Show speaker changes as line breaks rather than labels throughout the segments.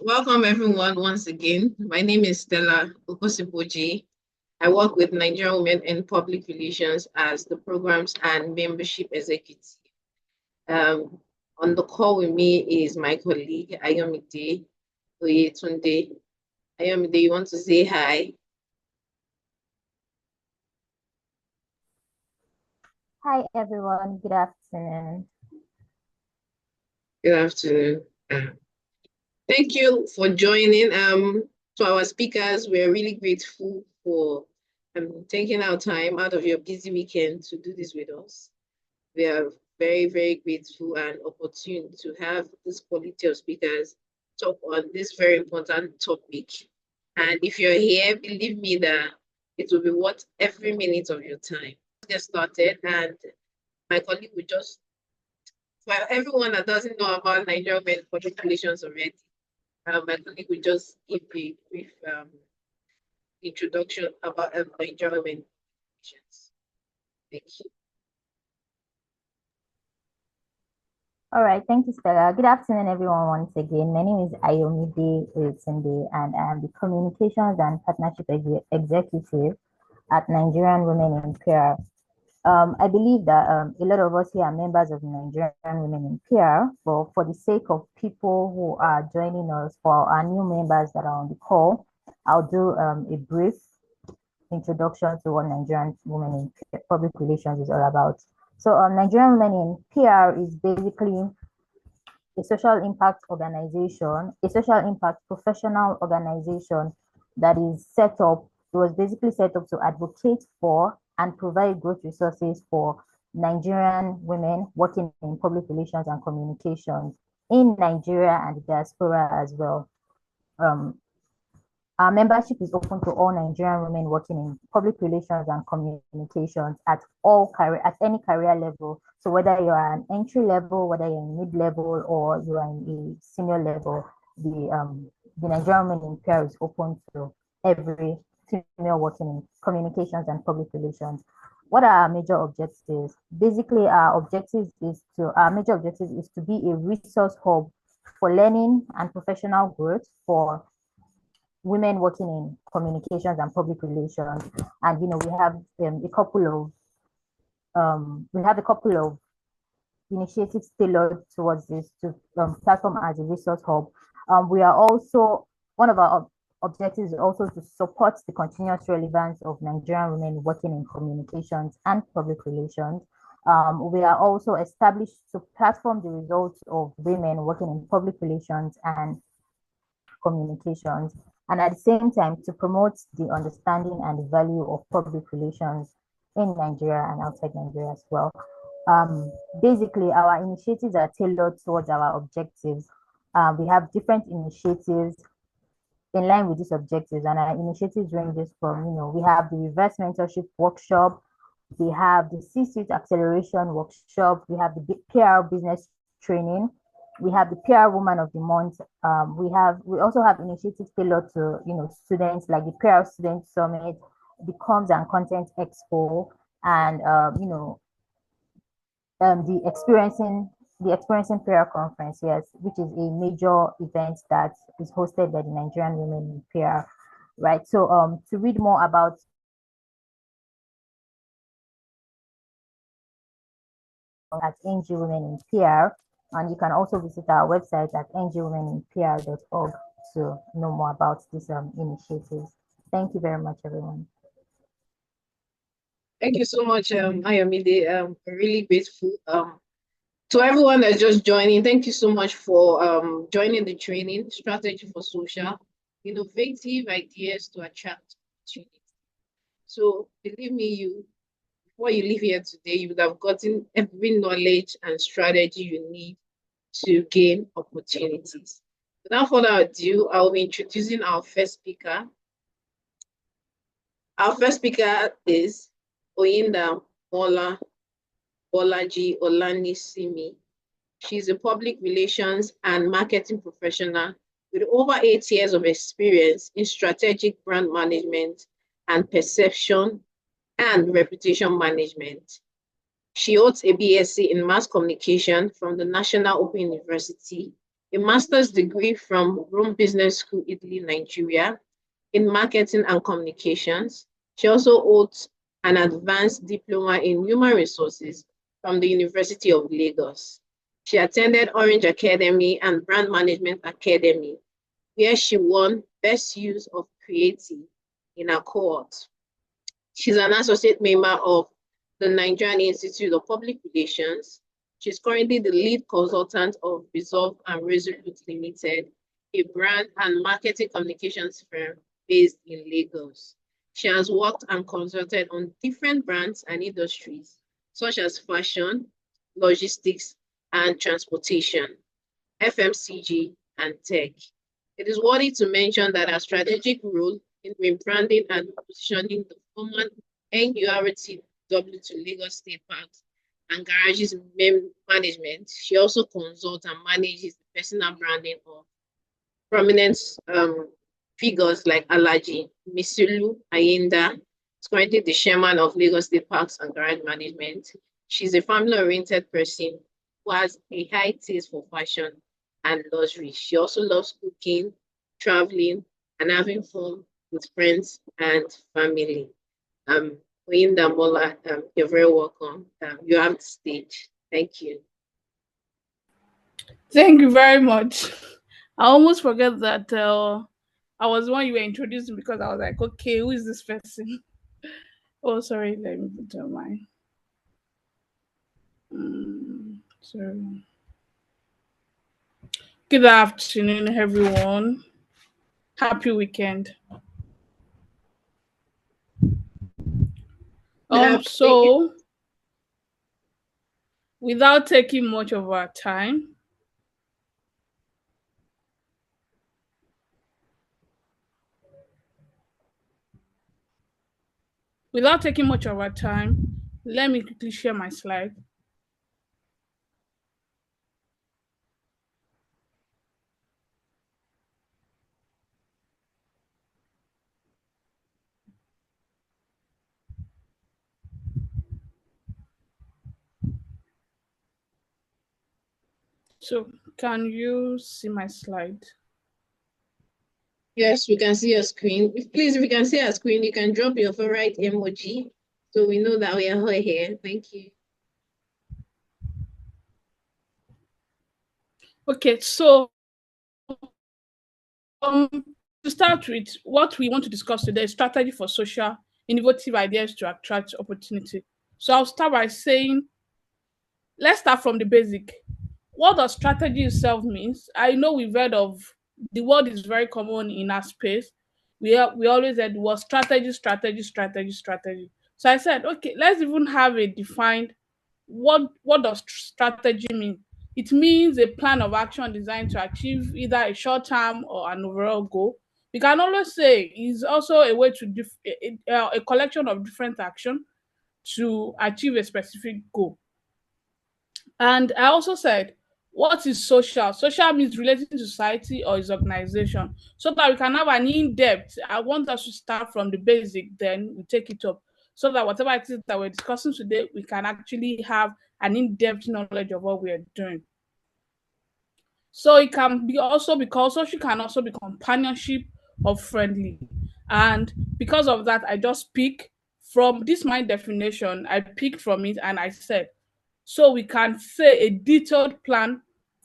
Welcome everyone once again. My name is Stella Okosiboji. I work with Nigerian Women in Public Relations as the Programs and Membership Executive. On the call with me is my colleague Ayomide Oyetunde. Ayomide, you want to say hi?
Hi everyone, good afternoon.
Good afternoon. Thank you for joining. To our speakers, we're really grateful for taking our time out of your busy weekend to do this with us. We are very, very grateful and opportune to have this quality of speakers talk on this very important topic. And if you're here, believe me that it will be worth every minute of your time. Let's get started, and my colleague will just, for everyone that doesn't know about Nigerian public relations already, my colleague will just give a brief introduction about Nigerian relations. Thank you.
All right, thank you, Stella. Good afternoon, everyone, once again. My name is Ayomide Oyetunde, and I am the Communications and Partnership Executive at Nigerian Women in PR. I believe that a lot of us here are members of Nigerian Women in PR, but for the sake of people who are joining us, for our new members that are on the call, I'll do a brief introduction to what Nigerian Women in Public Relations is all about. So Nigerian Women in PR is basically a social impact organization, a social impact professional organization that is set up, it was basically set up to advocate for and provide growth resources for Nigerian women working in public relations and communications in Nigeria and the diaspora as well. Our membership is open to all Nigerian women working in public relations and communications at any career level. So whether you are an entry level, whether you're in mid-level, or you are in a senior level, the Nigerian Women in PR is open to every female working in communications and public relations. What are our major objectives? Basically, our major objective is to be a resource hub for learning and professional growth for women working in communications and public relations. And we have a couple of initiatives tailored towards this to platform as a resource hub. We are also, one of our objectives is also to support the continuous relevance of Nigerian women working in communications and public relations. We are also established to platform the results of women working in public relations and communications, and at the same time to promote the understanding and the value of public relations in Nigeria and outside Nigeria as well. Basically, our initiatives are tailored towards our objectives. We have different initiatives in line with these objectives, and our initiatives ranges from, we have the reverse mentorship workshop, we have the C-suite acceleration workshop, we have the PR business training, we have the PR Woman of the Month. We also have initiatives tailored to students, like the PR Student Summit, the Comms and Content Expo, and the Experiencing PR Conference, yes, which is a major event that is hosted by the Nigerian Women in PR, right? So to read more about at NG Women in PR, and you can also visit our website at ngwomeninpr.org to know more about these initiatives. Thank you very much, everyone.
Thank you so much, Ayomide. I'm really grateful. To everyone that's just joining, thank you so much for joining the training, Strategy for Social, Innovative Ideas to Attract Opportunity. So believe me, before you leave here today, you would have gotten every knowledge and strategy you need to gain opportunities. Without further ado, I'll be introducing our first speaker. Our first speaker is Oyindamola Bolaji Olanisimi. She's a public relations and marketing professional with over 8 years of experience in strategic brand management and perception and reputation management. She holds a B.Sc in mass communication from the National Open University a master's degree from Rome Business School, Italy, Nigeria, in marketing and communications. She also holds an advanced diploma in human resources from the University of Lagos. She attended Orange Academy and Brand Management Academy, where she won Best Use of Creative in her cohort. She's an associate member of the Nigerian Institute of Public Relations. She's currently the lead consultant of Resolve and Resolute Limited, a brand and marketing communications firm based in Lagos. She has worked and consulted on different brands and industries, such as fashion, logistics, and transportation, FMCG, and tech. It is worthy to mention that her strategic role in rebranding and positioning the former NWiPR to Lagos State Parks and Garages management. She also consults and manages the personal branding of prominent figures like Alaji Misulu Ayinda. Is currently the chairman of Lagos State Parks and Garage Management. She's a family-oriented person who has a high taste for fashion and luxury. She also loves cooking, traveling, and having fun with friends and family. Oyindamola, you're very welcome. You have the stage. Thank you.
Thank you very much. I almost forget that I was the one you were introducing because I was like, okay, who is this person? Oh, sorry, let me put on mine. So, good afternoon, everyone. Happy weekend. So, without taking much of our time, let me quickly share my slide. So, can you see my slide?
Yes, we can see your screen. Please, if you can see our screen, you can drop your favorite emoji so we know that we are all here. Thank you.
Okay, so to start with, what we want to discuss today is strategy for social innovative ideas to attract opportunity. So I'll start by saying, let's start from the basic. What does strategy itself means? I know we've heard of the word is very common in our space. We always said was strategy, strategy, strategy, strategy. So I said, okay, let's even have a defined what does strategy mean? It means a plan of action designed to achieve either a short term or an overall goal. We can always say it's also a way to a collection of different action to achieve a specific goal. And I also said, what is social? Social means relating to society or its organization, so that we can have an in-depth. I want us to start from the basic, then we take it up, so that whatever it is that we're discussing today, we can actually have an in-depth knowledge of what we are doing. So it can be also because social can also be companionship or friendly. And because of that, I just pick from this my definition, I picked from it and I said, so we can say a detailed plan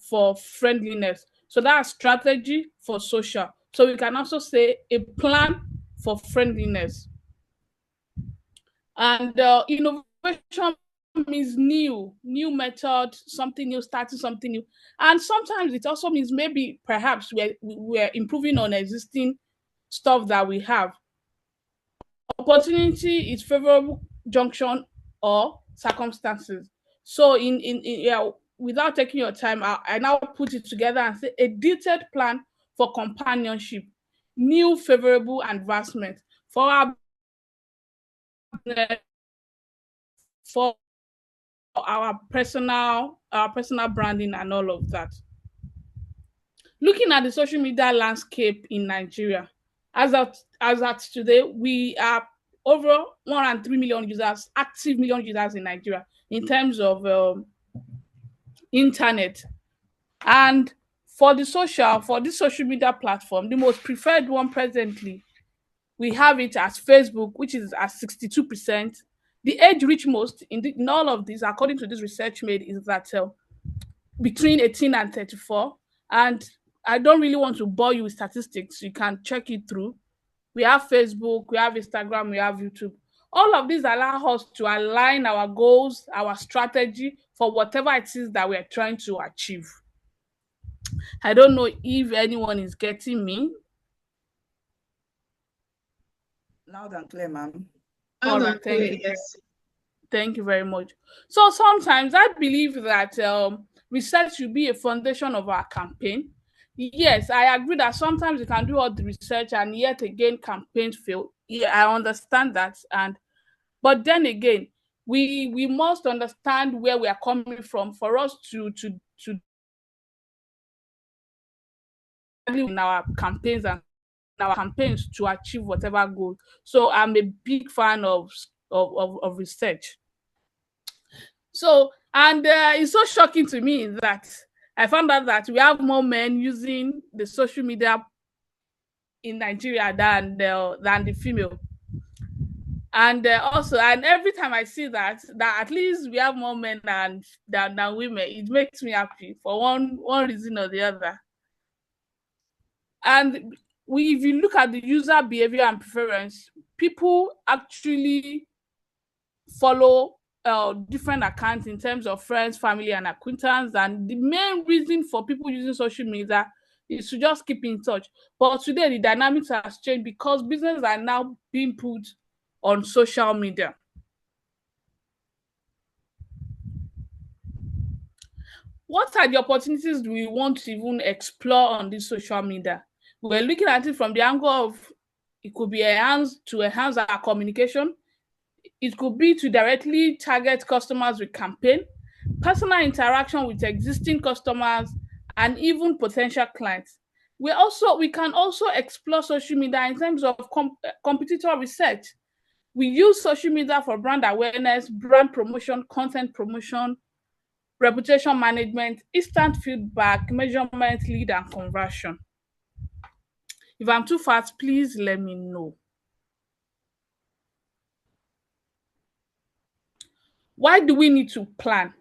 for friendliness. So that's strategy for social. So we can also say a plan for friendliness. And innovation means new method, something new, starting something new. And sometimes it also means maybe perhaps we're improving on existing stuff that we have. Opportunity is favorable junction or circumstances. So yeah, without taking your time, I now put it together and say a detailed plan for companionship, new favorable advancement for for our personal branding and all of that. Looking at the social media landscape in Nigeria, as at today, we are over 103 million users, active million users in Nigeria in terms of internet. And For this social media platform, the most preferred one presently, we have it as Facebook, which is at 62%. The age reach most in all of this, according to this research made, is that between 18 and 34. And I don't really want to bore you with statistics. You can check it through. We have Facebook, we have Instagram, we have YouTube. All of these allow us to align our goals, our strategy for whatever it is that we're trying to achieve. I don't know if anyone is getting me.
Loud and clear, ma'am.
All right, thank you. Yes. Thank you very much. So sometimes I believe that research should be a foundation of our campaign. Yes, I agree that sometimes you can do all the research and yet again campaigns fail. Yeah, I understand that. But then again, we must understand where we are coming from for us to in our campaigns and our campaigns to achieve whatever goal. So I'm a big fan of research. So, and it's so shocking to me that I found out that we have more men using the social media in Nigeria than the female. And also, and every time I see that at least we have more men than women, it makes me happy for one reason or the other. And if you look at the user behavior and preference, people actually follow different accounts in terms of friends, family, and acquaintance. And the main reason for people using social media is to just keep in touch. But today, the dynamics has changed because businesses are now being put on social media. What are the opportunities do we want to even explore on this social media? We're looking at it from the angle of it could be to enhance our communication. It could be to directly target customers with campaign, personal interaction with existing customers, and even potential clients. We can also explore social media in terms of competitor research. We use social media for brand awareness, brand promotion, content promotion, reputation management, instant feedback, measurement, lead, and conversion. If I'm too fast, please let me know. Why do we need to plan?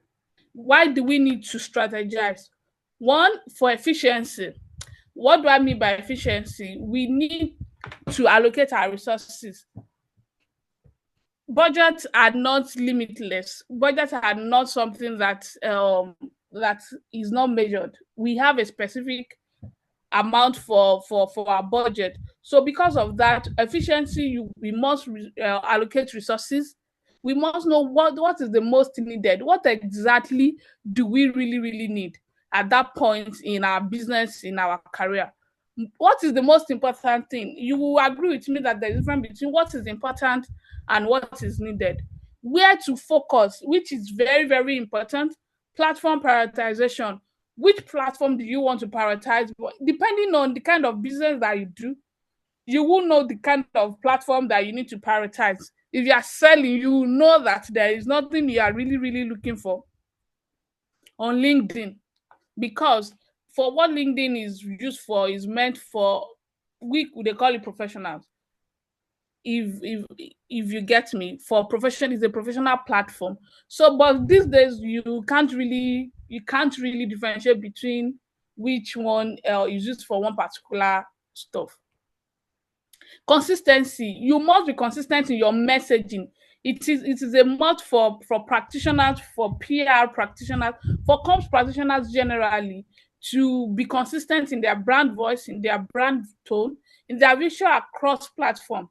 Why do we need to strategize? One, for efficiency. What do I mean by efficiency? We need to allocate our resources. Budgets are not limitless. Budgets are not something that is not measured. We have a specific amount for our budget. So because of that efficiency, we must allocate resources. We must know what is the most needed. What exactly do we really need at that point in our business, in our career? What is the most important thing? You will agree with me that there's a difference between what is important and what is needed. Where to focus, which is very important. Platform prioritization. Which platform do you want to prioritize? Depending on the kind of business that you do, you will know the kind of platform that you need to prioritize. If you are selling, you will know that there is nothing you are really looking for on LinkedIn, because for what LinkedIn is used for is meant for they call it professionals. If you get me, for profession is a professional platform. So, but these days you can't really differentiate between which one is used for one particular stuff. Consistency. You must be consistent in your messaging. It is a must for practitioners, for PR practitioners, for comms practitioners generally, to be consistent in their brand voice, in their brand tone, in their visual across platform.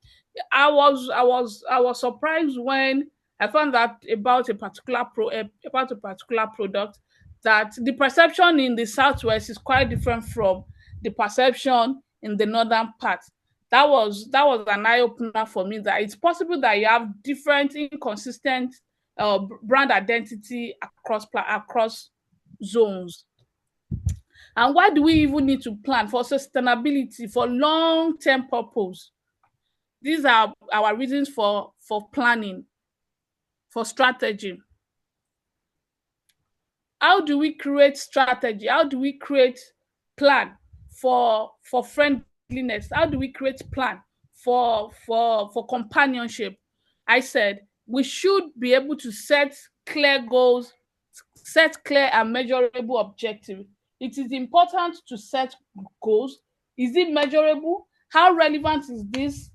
I was surprised when I found out about a particular product, that the perception in the Southwest is quite different from the perception in the northern part. That was an eye-opener for me, that it's possible that you have different inconsistent brand identity across zones. And why do we even need to plan? For sustainability, for long-term purpose. These are our reasons for planning, for strategy. How do we create strategy? How do we create plan for friendliness? How do we create plan for companionship? I said we should be able to set clear goals, set clear and measurable objectives. It is important to set goals. Is it measurable? How relevant is this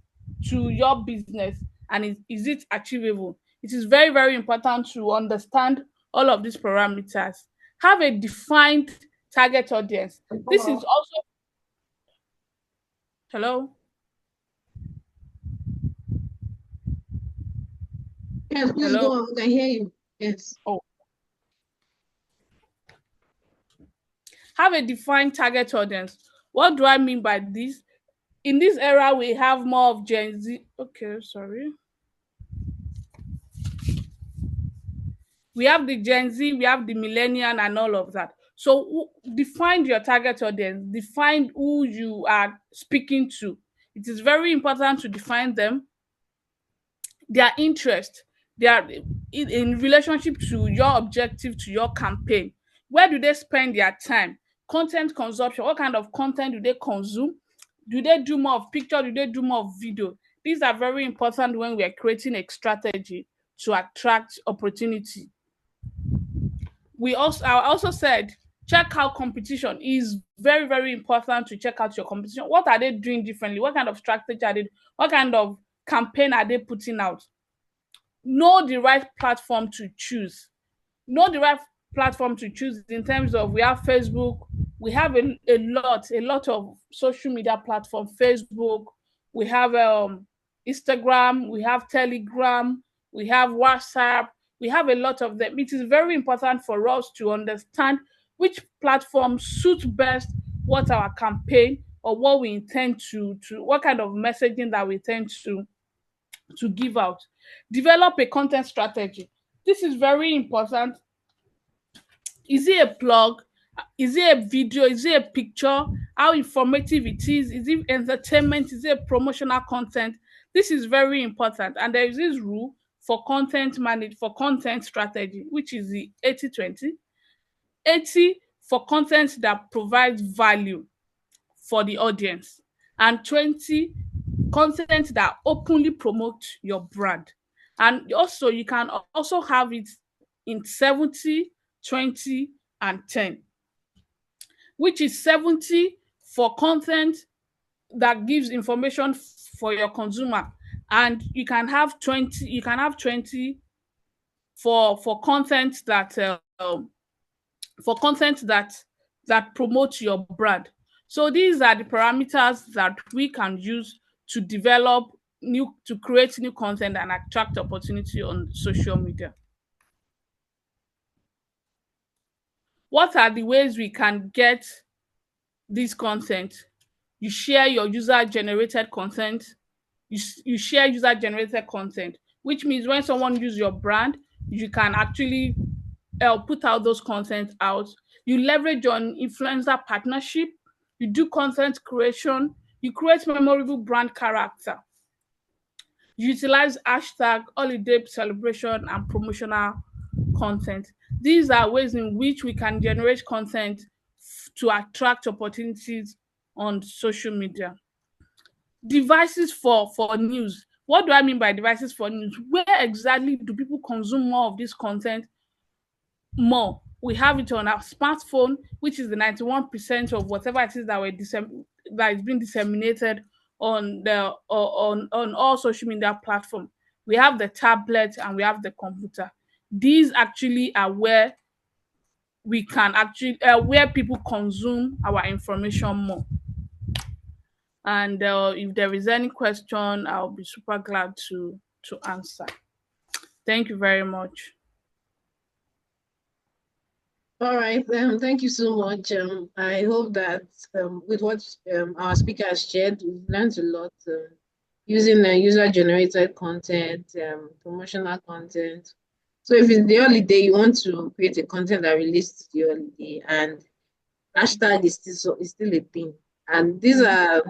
to your business? And is it achievable? It is very, very important to understand all of these parameters. Have a defined target audience. This is also, hello?
Yes, please
Hello?
go on. I can hear you. Yes.
Oh. Have a defined target audience. What do I mean by this? In this era, we have more of Gen Z. Okay, sorry. We have the Gen Z, we have the millennial and all of that. So define your target audience, define who you are speaking to. It is very important to define them, their interest, their in relationship to your objective, to your campaign. Where do they spend their time? Content consumption, what kind of content do they consume? Do they do more of picture? Do they do more of video? These are very important when we are creating a strategy to attract opportunity. I also said check out competition. Is very, very important to check out your competition. What are they doing differently? What kind of strategy are they? What kind of campaign are they putting out? Know the right platform to choose. Know the right platform to choose in terms of, we have Facebook, we have a lot of social media platform. Facebook, we have Instagram, we have Telegram, we have WhatsApp, we have a lot of them. It is very important for us to understand which platform suits best what our campaign or what we intend to what kind of messaging that we intend to give out. Develop a content strategy. This is very important. Is it a blog? Is it a video? Is it a picture? How informative it is? Is it entertainment? Is it promotional content? This is very important. And there is this rule for content strategy, which is the 80-20. 80 for content that provides value for the audience, and 20 content that openly promotes your brand. And also you can also have it in 70, 20, and 10, which is 70 for content that gives information for your consumer, and you can have 20 for content that promotes your brand. So these are the parameters that we can use to create new content and attract opportunity on social media. What are the ways we can get this content? You share your user-generated content. You share user-generated content, which means when someone uses your brand, you can actually put out those content out. You leverage on influencer partnership. You do content creation. You create memorable brand character. You utilize hashtag, holiday celebration, and promotional content. These are ways in which we can generate content to attract opportunities on social media. Devices for news. What do I mean by devices for news? Where exactly do people consume more of this content? More. We have it on our smartphone, which is the 91% of whatever it is that is being disseminated on all social media platforms. We have the tablet and we have the computer. These actually are where we can where people consume our information more. And if there is any question, I'll be super glad to answer. Thank you very much.
All right. Thank you so much. I hope that with what our speaker has shared, we've learned a lot using user-generated content, promotional content. So if it's the holiday, you want to create a content that relates to the holiday, and hashtag is still a thing. And these are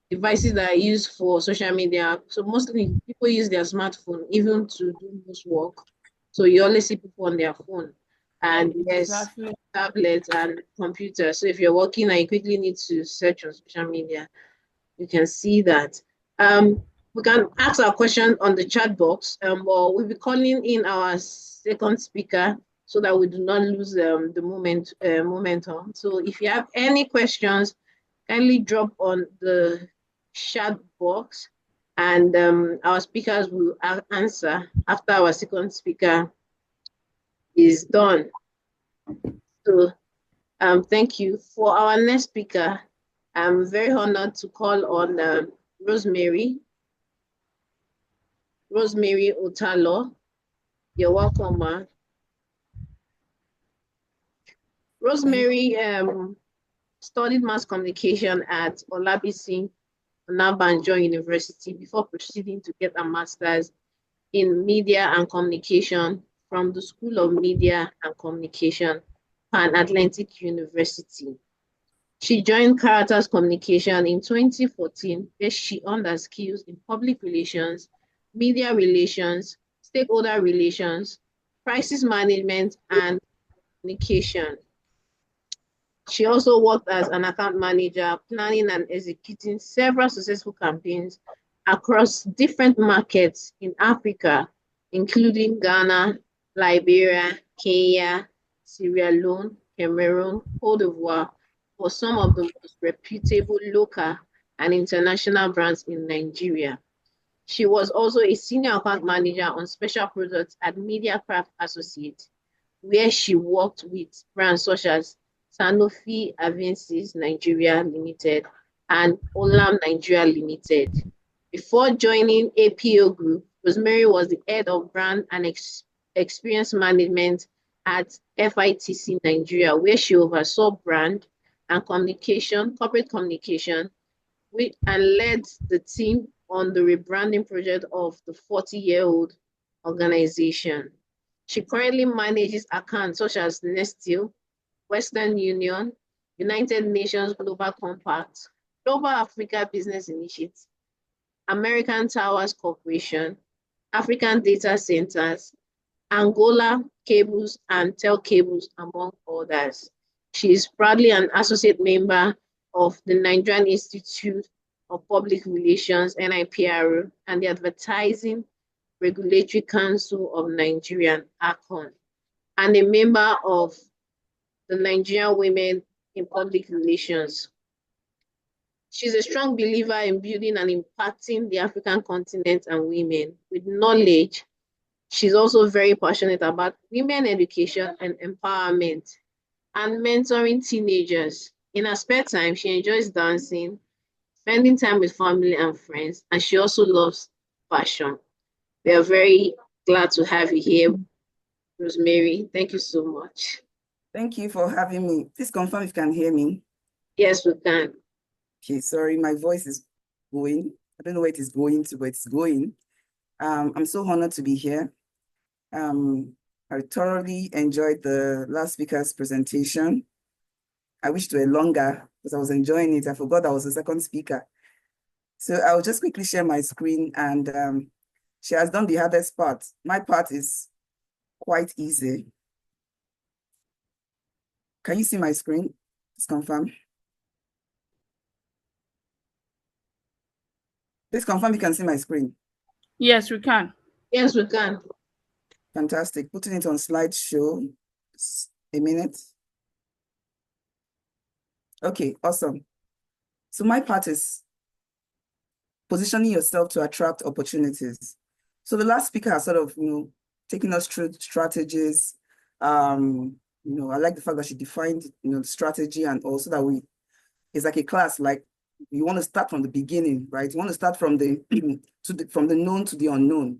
devices that are used for social media. So mostly people use their smartphone even to do most work. So you always see people on their phone. and yes,
Exactly.
tablets and computers. So if you're working and you quickly need to search on social media, you can see that. We can ask our question on the chat box, or we'll be calling in our second speaker so that we do not lose the momentum. So if you have any questions, kindly drop on the chat box, and our speakers will answer after our second speaker is done. So thank you. For our next speaker, I'm very honored to call on Rosemary. Rosemary Otalor. You're welcome, ma. Rosemary studied mass communication at Olabisi Onabanjo University before proceeding to get a master's in media and communication from the School of Media and Communication, Pan Atlantic University. She joined Caritas Communication in 2014, where she earned her skills in public relations, media relations, stakeholder relations, crisis management, and communication. She also worked as an account manager, planning and executing several successful campaigns across different markets in Africa, including Ghana, Liberia, Kenya, Sierra Leone, Cameroon, Cote d'Ivoire, for some of the most reputable local and international brands in Nigeria. She was also a senior account manager on special products at Mediacraft Associates, where she worked with brands such as Sanofi Avensis Nigeria Limited and Olam Nigeria Limited. Before joining APO Group, Rosemary was the head of brand and experience management at FITC Nigeria, where she oversaw brand and communication, corporate communication, and led the team on the rebranding project of the 40-year-old organization. She currently manages accounts such as Nestle, Western Union, United Nations Global Compact, Global Africa Business Initiative, American Towers Corporation, African Data Centers, Angola Cables and Tel Cables, among others. She is proudly an associate member of the Nigerian Institute of Public Relations, NWiPR, and the Advertising Regulatory Council of Nigeria, ACON, and a member of the Nigerian Women in Public Relations. She's a strong believer in building and impacting the African continent and women with knowledge. She's also very passionate about women education and empowerment and mentoring teenagers. In her spare time, she enjoys dancing, spending time with family and friends, and she also loves fashion. We are very glad to have you here, Rosemary. Thank you so much.
Thank you for having me. Please confirm if you can hear me.
Yes, we can.
Okay, sorry, my voice is going. I don't know where it is going to, but it's going. I'm so honored to be here. I thoroughly enjoyed the last speaker's presentation. I wish it were longer because I was enjoying it. I forgot I was the second speaker. So I'll just quickly share my screen, and she has done the hardest part. My part is quite easy. Can you see my screen? Please confirm. Please confirm you can see my screen.
Yes, we can.
Yes, we can.
Fantastic. Putting it on slideshow. A minute. Okay, awesome. So my part is positioning yourself to attract opportunities. So the last speaker has sort of, taken us through strategies. I like the fact that she defined, the strategy, and also that it's like a class, like you want to start from the beginning, right? You want to start from the from the known to the unknown.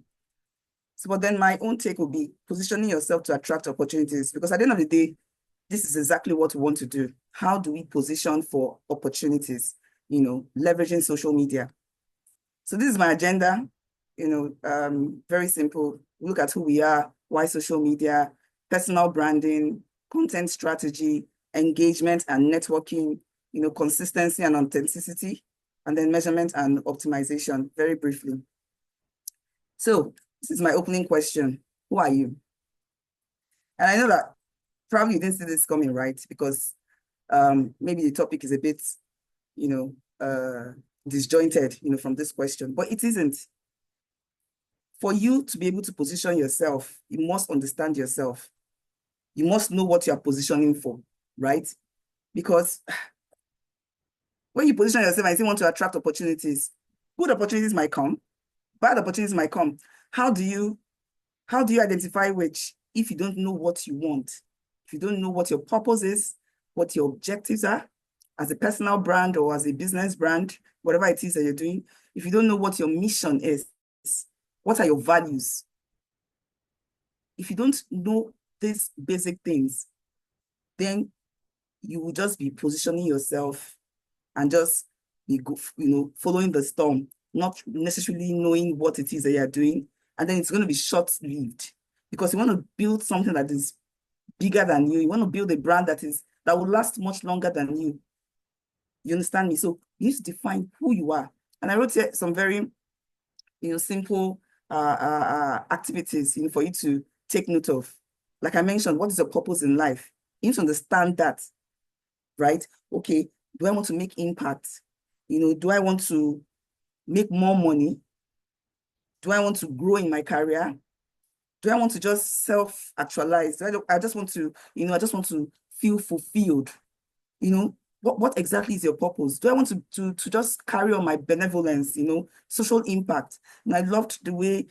So, but then my own take will be positioning yourself to attract opportunities, because at the end of the day, this is exactly what we want to do. How do we position for opportunities, leveraging social media? So this is my agenda, very simple. Look at who we are, why social media, personal branding, content strategy, engagement and networking, consistency and authenticity, and then measurement and optimization, very briefly. So this is my opening question. Who are you? And I know that probably you didn't see this coming, right? Because maybe the topic is a bit, disjointed, from this question, but it isn't. For you to be able to position yourself, you must understand yourself. You must know what you are positioning for, right? Because when you position yourself and you want to attract opportunities, good opportunities might come, bad opportunities might come. How do you identify which if you don't know what you want? If you don't know what your purpose is, what your objectives are as a personal brand or as a business brand, whatever it is that you're doing, if you don't know what your mission is, what are your values? If you don't know these basic things, then you will just be positioning yourself and just be, following the storm, not necessarily knowing what it is that you're doing. And then it's going to be short-lived because you want to build something that is bigger than you. You want to build a brand that will last much longer than you. You understand me? So you need to define who you are. And I wrote here some very, simple activities, for you to take note of. Like I mentioned, what is your purpose in life? You need to understand that, right? Okay, do I want to make impact? Do I want to make more money? Do I want to grow in my career? Do I want to just self-actualize? I just want to, I just want to feel fulfilled. What exactly is your purpose? Do I want to just carry on my benevolence, social impact? And I loved the way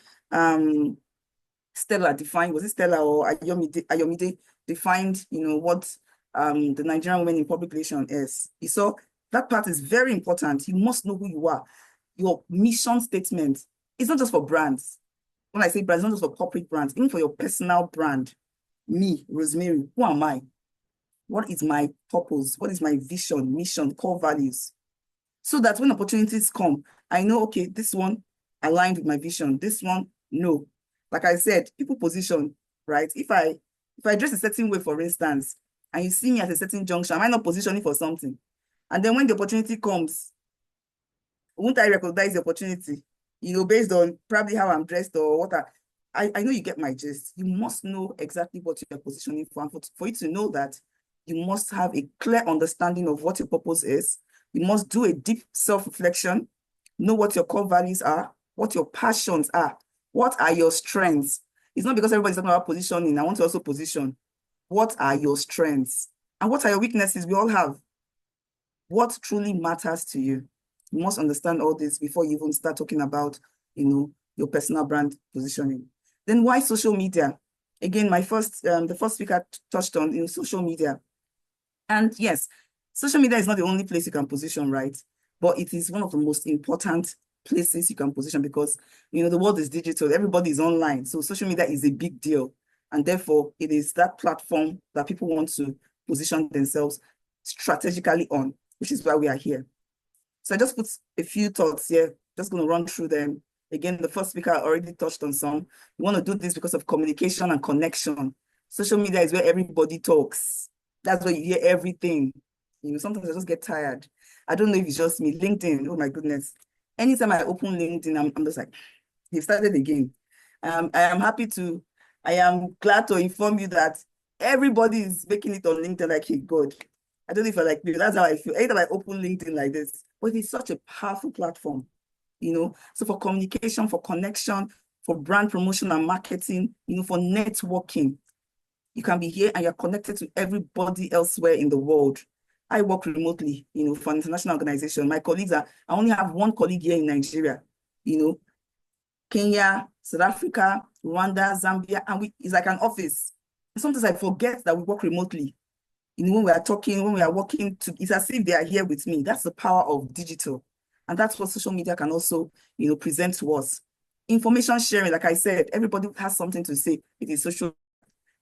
Stella defined, was it Stella or Ayomide defined, what the Nigerian women in public relations is. You saw that part is very important. You must know who you are. Your mission statement is not just for brands. When I say brands, it's not just for corporate brands, even for your personal brand. Me, Rosemary, who am I? What is my purpose? What is my vision, mission, core values? So that when opportunities come, I know, okay, this one aligned with my vision. This one, no. Like I said, people position, right? If I dress a certain way, for instance, and you see me at a certain junction, am I not positioning for something? And then when the opportunity comes, won't I recognize the opportunity? Based on probably how I'm dressed or what I know you get my gist. You must know exactly what you're positioning for. And for you to know that, you must have a clear understanding of what your purpose is. You must do a deep self-reflection, know what your core values are, what your passions are, what are your strengths. It's not because everybody's talking about positioning. I want to also position. What are your strengths? And what are your weaknesses? We all have. What truly matters to you? You must understand all this before you even start talking about, your personal brand positioning. Then why social media? Again, the first speaker touched on, social media. And yes, social media is not the only place you can position, right? But it is one of the most important places you can position because, the world is digital. Everybody is online. So social media is a big deal. And therefore, it is that platform that people want to position themselves strategically on, which is why we are here. So I just put a few thoughts here, just going to run through them. Again, the first speaker already touched on some. We want to do this because of communication and connection. Social media is where everybody talks. That's where you hear everything. Sometimes I just get tired. I don't know if it's just me. LinkedIn, oh my goodness. Anytime I open LinkedIn, I'm just like, they've started again. I am glad to inform you that everybody is making it on LinkedIn like, hey, God. I don't know if I like me. That's how I feel. Anytime I open LinkedIn like this, but it's such a powerful platform, So for communication, for connection, for brand promotion and marketing, for networking, you can be here and you're connected to everybody elsewhere in the world. I work remotely, for an international organization. My colleagues I only have one colleague here in Nigeria, Kenya, South Africa, Rwanda, Zambia, and it's like an office. And sometimes I forget that we work remotely. When we are talking, when we are working, it's as if they are here with me. That's the power of digital. And that's what social media can also, present to us. Information sharing, like I said, everybody has something to say. It is social.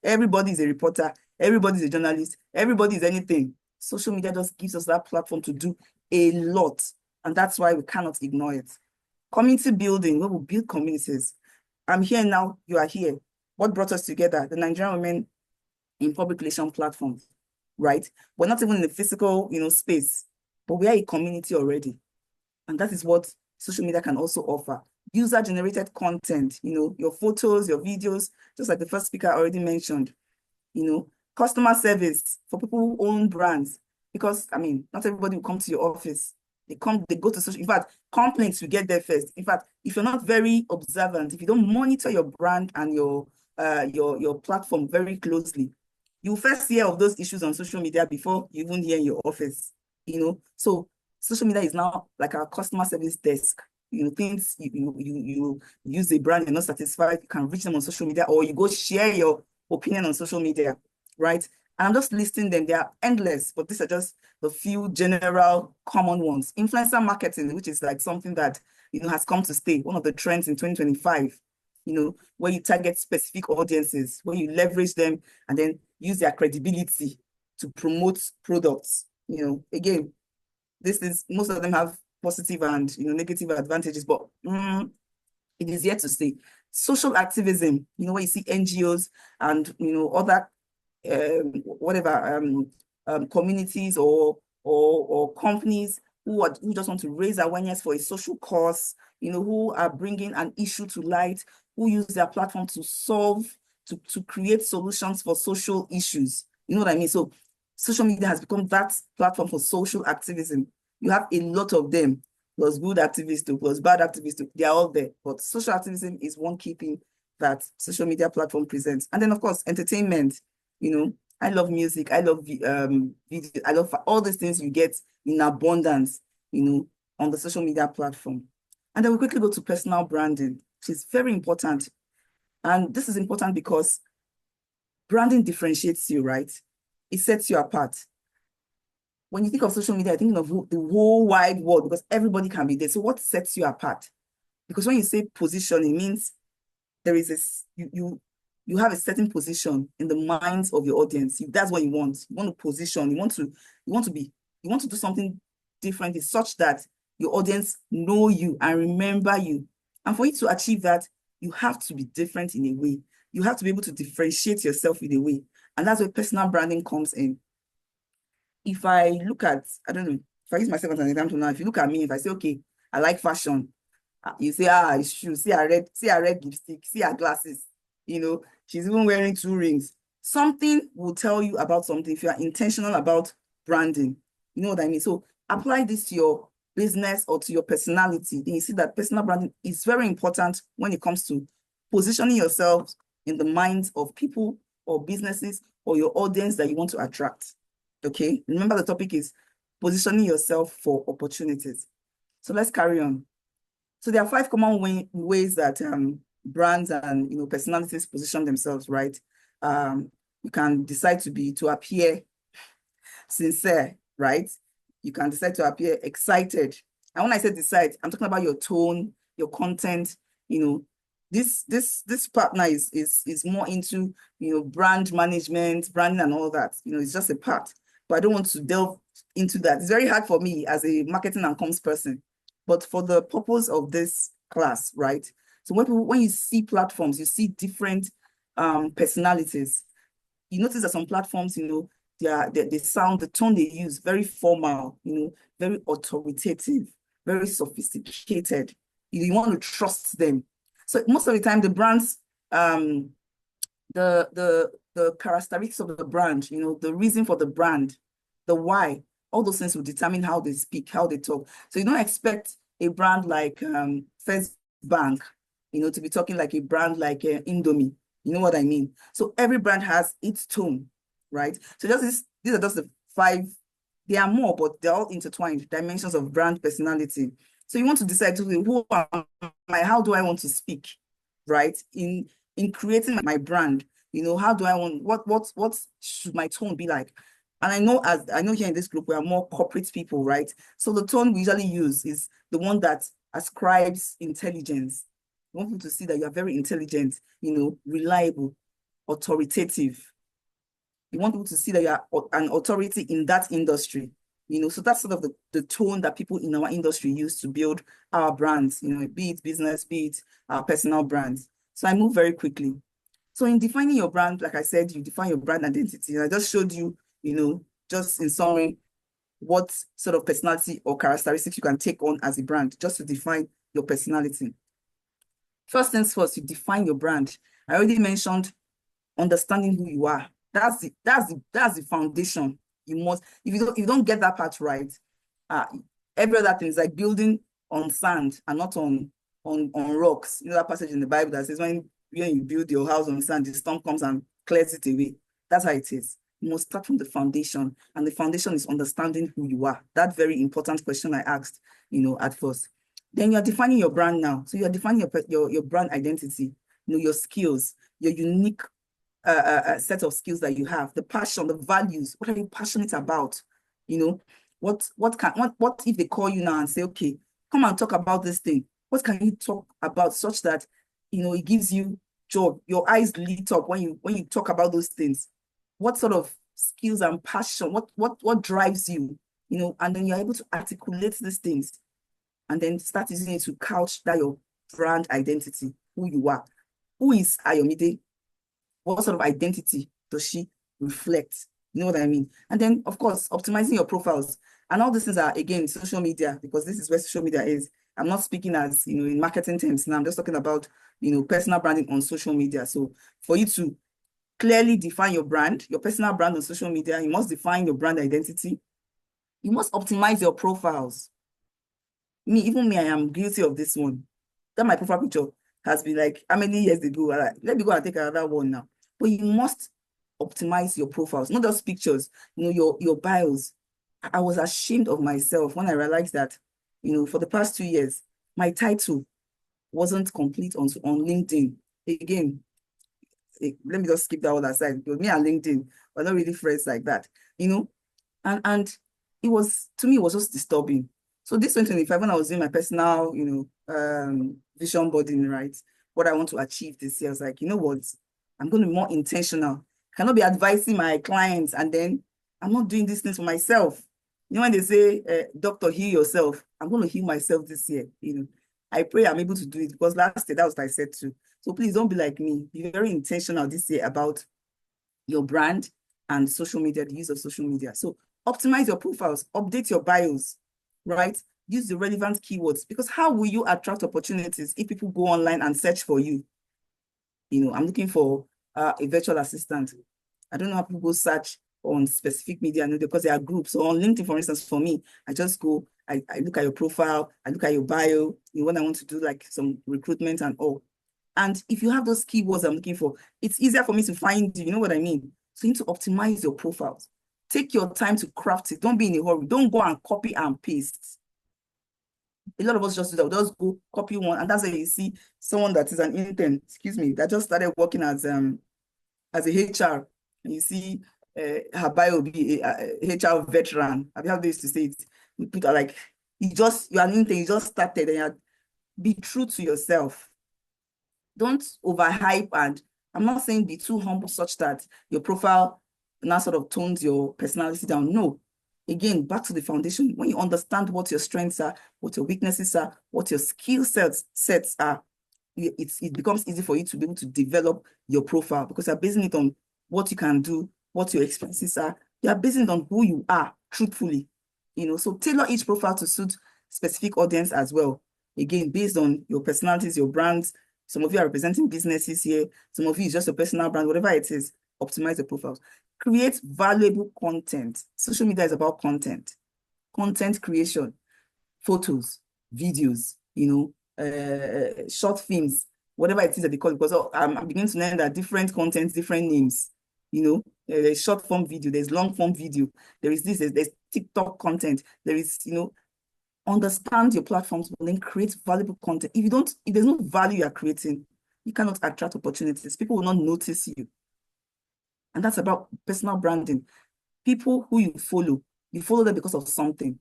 Everybody is a reporter. Everybody is a journalist. Everybody is anything. Social media just gives us that platform to do a lot. And that's why we cannot ignore it. Community building, where we build communities. I'm here now, you are here. What brought us together? The Nigerian Women in Public Relations platform, right? We're not even in the physical, space, but we are a community already. And that is what social media can also offer. User-generated content, your photos, your videos, just like the first speaker already mentioned, Customer service for people who own brands, because I mean, not everybody will come to your office. They go to social. In fact, complaints will get there first. In fact, if you're not very observant, if you don't monitor your brand and your platform very closely, you first hear of those issues on social media before you even hear in your office. So social media is now like our customer service desk. Things you use a brand, you're not satisfied, you can reach them on social media, or you go share your opinion on social media, right? And I'm just listing them. They are endless, but these are just the few general common ones. Influencer marketing, which is like something that has come to stay, one of the trends in 2025, where you target specific audiences, where you leverage them and then use their credibility to promote products. Again, most of them have positive and negative advantages, but it is yet to stay. Social activism, where you see NGOs and other communities or companies who just want to raise awareness for a social cause, who are bringing an issue to light, who use their platform to to create solutions for social issues. You know what I mean? So social media has become that platform for social activism. You have a lot of them, plus good activists, plus bad activists, they are all there. But social activism is one key thing that social media platform presents. And then, of course, entertainment. I love music, I love video, I love all these things you get in abundance, on the social media platform. And then we quickly go to personal branding, which is very important. And this is important because branding differentiates you, right? It sets you apart. When you think of social media, I think of the whole wide world, because everybody can be there. So what sets you apart? Because when you say position, it means there is this, you have a certain position in the minds of your audience. If that's what you want to position, you want to do something different. It's such that your audience know you and remember you. And for you to achieve that, you have to be different in a way. You have to be able to differentiate yourself in a way. And that's where personal branding comes in. If I look at, I don't know, if I use myself as an example now, if you look at me, if I say, okay, I like fashion, you say, it's true. See her red lipstick, see her glasses, she's even wearing 2 rings. Something will tell you about something if you are intentional about branding. You know what I mean? So apply this to your business or to your personality. Then you see that personal branding is very important when it comes to positioning yourself in the minds of people or businesses or your audience that you want to attract. Okay, remember the topic is positioning yourself for opportunities. So let's carry on. So there are 5 common ways that brands and personalities position themselves, right? You can decide to appear sincere, right? You can decide to appear excited. And when I say decide, I'm talking about your tone, your content. This partner is more into brand management, branding, and all that. It's just a part. But I don't want to delve into that. It's very hard for me as a marketing and comms person. But for the purpose of this class, right? So when you see platforms, you see different personalities. You notice that some platforms, they sound, the tone they use, very formal, very authoritative, very sophisticated. You want to trust them. So most of the time, the brands, the characteristics of the brand, the reason for the brand, the why, all those things will determine how they speak, how they talk. So you don't expect a brand like First Bank, to be talking like a brand like Indomie. You know what I mean? So every brand has its tone, right? So these are just the 5. There are more, but they're all intertwined dimensions of brand personality. So you want to decide who am I? How do I want to speak, right? In creating my brand, how do I want, what should my tone be like? And I know here in this group, we are more corporate people, right? So the tone we usually use is the one that ascribes intelligence. We want people to see that you are very intelligent, reliable, authoritative. You want people to see that you are an authority in that industry. So that's sort of the tone that people in our industry use to build our brands, be it business, be it our personal brands. So I move very quickly. So in defining your brand, like I said, you define your brand identity. I just showed you, just in summary, what sort of personality or characteristics you can take on as a brand, just to define your personality. First things first, you define your brand. I already mentioned understanding who you are. That's the foundation. You must, if you don't get that part right, every other thing is like building on sand and not on rocks. You know that passage in the Bible that says when you build your house on sand, the storm comes and clears it away. That's how it is. You must start from the foundation, and the foundation is understanding who you are. That very important question I asked, at first. Then you're defining your brand now. So you're defining your brand identity, your skills, your unique set of skills that you have, the passion, the values. What are you passionate about? What if they call you now and say, okay, come and talk about this thing? What can you talk about such that it gives you joy? Your eyes lit up when you talk about those things. What sort of skills and passion? What drives you? And then you're able to articulate these things, and then start using it to couch that your brand identity, who you are. Who is Ayomide? What sort of identity does she reflect? You know what I mean? And then, of course, optimizing your profiles. And all these things are, again, social media, because this is where social media is. I'm not speaking as, in marketing terms now. I'm just talking about, personal branding on social media. So for you to clearly define your brand, your personal brand on social media, you must define your brand identity. You must optimize your profiles. Even me, I am guilty of this one. That my profile picture has been like, how many years ago? Let me go and take another one now. But you must optimize your profiles, not just pictures, your bios. I was ashamed of myself when I realized that, for the past 2 years, my title wasn't complete on LinkedIn. Again, let me just skip that all aside, because me and LinkedIn were not really friends like that, and it was, to me, it was just disturbing. So this 2025, when I was doing my personal, vision boarding, right, what I want to achieve this year, I was like, you know what, I'm going to be more intentional. I cannot be advising my clients and then I'm not doing these things for myself. When they say, doctor, heal yourself, I'm going to heal myself this year. I pray I'm able to do it, because last year, that was what I said too. So please don't be like me. Be very intentional this year about your brand and social media, the use of social media. So optimize your profiles, update your bios, right? Use the relevant keywords, because how will you attract opportunities if people go online and search for you? I'm looking for a virtual assistant. I don't know how people search on specific media, because there are groups. So on LinkedIn, for instance, for me, I just go, I look at your profile, I look at your bio, when I want to do like some recruitment and all. And if you have those keywords I'm looking for, it's easier for me to find you, know what I mean? So you need to optimize your profiles. Take your time to craft it. Don't be in a hurry. Don't go and copy and paste. A lot of us just do that. We'll just go copy one, and that's why you see someone that is an intern, that just started working as a HR, and you see her bio be a HR veteran. Have you heard this to say it? We put her like, you're an intern, you just started, and be true to yourself. Don't overhype, and I'm not saying be too humble such that your profile now sort of tones your personality down. No. Again, back to the foundation. When you understand what your strengths are, what your weaknesses are, what your skill sets are, it becomes easy for you to be able to develop your profile, because you're basing it on what you can do, what your experiences are. You're basing it on who you are, truthfully. So tailor each profile to suit specific audience as well. Again, based on your personalities, your brands. Some of you are representing businesses here. Some of you is just a personal brand, whatever it is, optimize the profiles. Create valuable content. Social media is about content creation, photos, videos, short films, whatever it is that they call it, because I'm beginning to learn that different contents, different names, there's short form video, there's long form video, there's TikTok content, there is, understand your platforms, but then create valuable content. If there's no value you're creating, you cannot attract opportunities. People will not notice you. And that's about personal branding. People who you follow them because of something,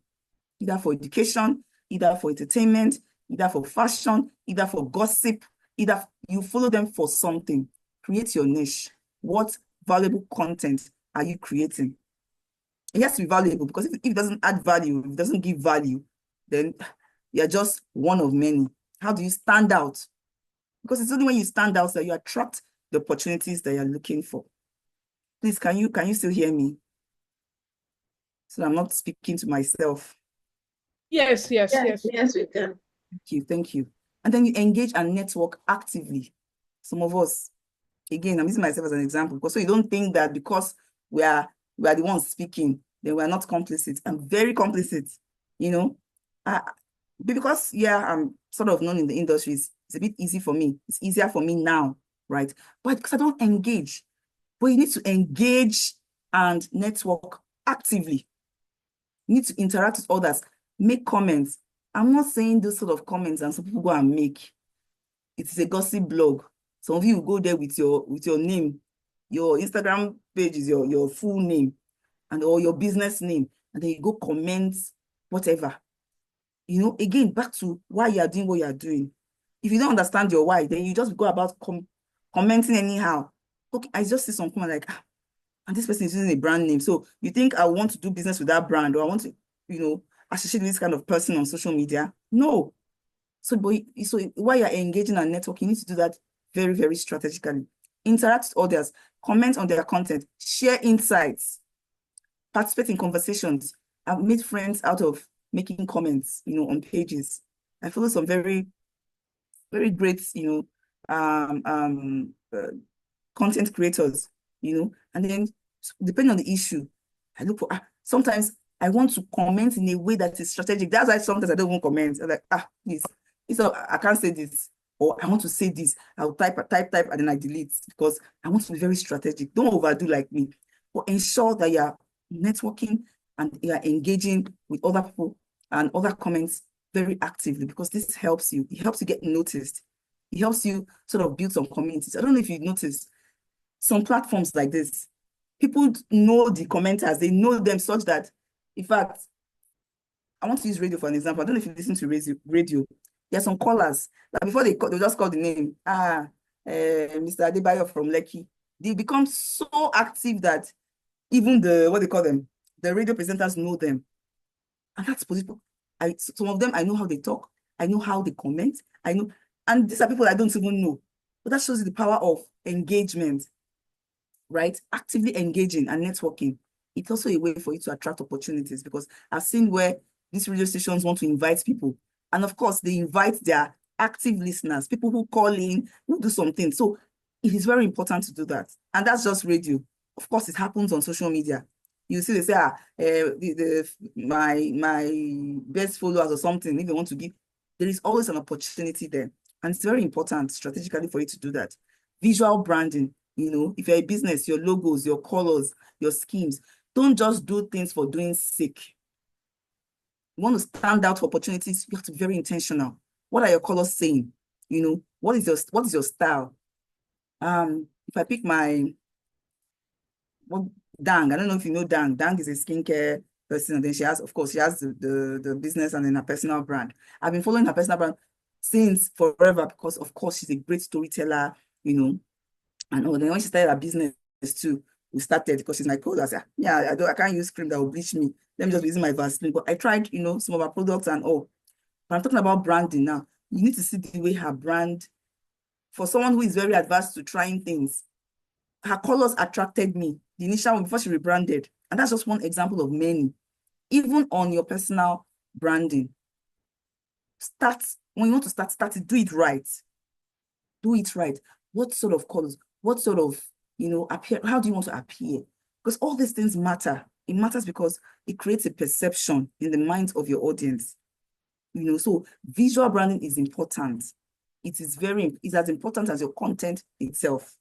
either for education, either for entertainment, either for fashion, either for gossip, either you follow them for something. Create your niche. What valuable content are you creating? It has to be valuable, because if it doesn't add value, if it doesn't give value, then you're just one of many. How do you stand out? Because it's only when you stand out that you attract the opportunities that you're looking for. Please, can you still hear me? So I'm not speaking to myself.
Yes, we can.
Thank you. And then you engage and network actively. Some of us, Again, I'm using myself as an example, because so you don't think that because we are the ones speaking, then we are not complicit. I'm very complicit, you know. Because I'm sort of known in the industry, it's a bit easy for me. It's easier for me now, right? But because I don't engage. But you need to engage and network actively. You need to interact with others, make comments. I'm not saying those sort of comments and some people go and make. It is a gossip blog. Some of you go there with your name. Your Instagram page is your full name or your business name. And then you go comment whatever. You know, again, back to why you are doing what you are doing. If you don't understand your why, then you just go about commenting anyhow. Okay, I just see some comment like, and this person is using a brand name. So you think I want to do business with that brand, or I want to, associate with this kind of person on social media? No. So while you're engaging and networking, you need to do that very, very strategically. Interact with others, comment on their content, share insights, participate in conversations. I've made friends out of making comments, on pages. I follow some very, very great, content creators, and then depending on the issue, I look for, sometimes I want to comment in a way that is strategic. That's why sometimes I don't even comment. I'm like, please, I can't say this, or I want to say this. I'll type, and then I delete, because I want to be very strategic. Don't overdo like me, but ensure that you're networking and you're engaging with other people and other comments very actively, because this helps you. It helps you get noticed. It helps you sort of build some communities. I don't know if you've noticed, some platforms like this, people know the commenters, they know them such that, in fact, I want to use radio for an example. I don't know if you listen to radio. There are some callers that before they just call the name, Mr. Adebayo from Lekki. They become so active that even what they call them, the radio presenters know them. And that's possible. Some of them, I know how they talk. I know how they comment. I know, and these are people I don't even know. But that shows you the power of engagement, right? Actively engaging and networking. It's also a way for you to attract opportunities, because I've seen where these radio stations want to invite people. And of course, they invite their active listeners, people who call in, who do something. So it is very important to do that. And that's just radio. Of course, it happens on social media. You see, they say, my best followers or something, if they want to give, there is always an opportunity there. And it's very important strategically for you to do that. Visual branding, if you're a business, your logos, your colors, your schemes, don't just do things for doing sake. You want to stand out for opportunities, you have to be very intentional. What are your colors saying? What is your style? If I pick Dang, I don't know if you know Dang. Dang is a skincare person, and then she has the business and then her personal brand. I've been following her personal brand since forever, because of course she's a great storyteller, and then when she started her business too, we started, because she's like, I said, I can't use cream that will bleach me. Let me just be using my Vaseline. But I tried, some of her products and all. But I'm talking about branding now. You need to see the way her brand, for someone who is very advanced to trying things, her colors attracted me. The initial one before she rebranded. And that's just one example of many. Even on your personal branding, when you want to start it, do it right. Do it right. What sort of colors? What sort of, appear? How do you want to appear? Because all these things matter. It matters because it creates a perception in the minds of your audience. So visual branding is important. It's as important as your content itself.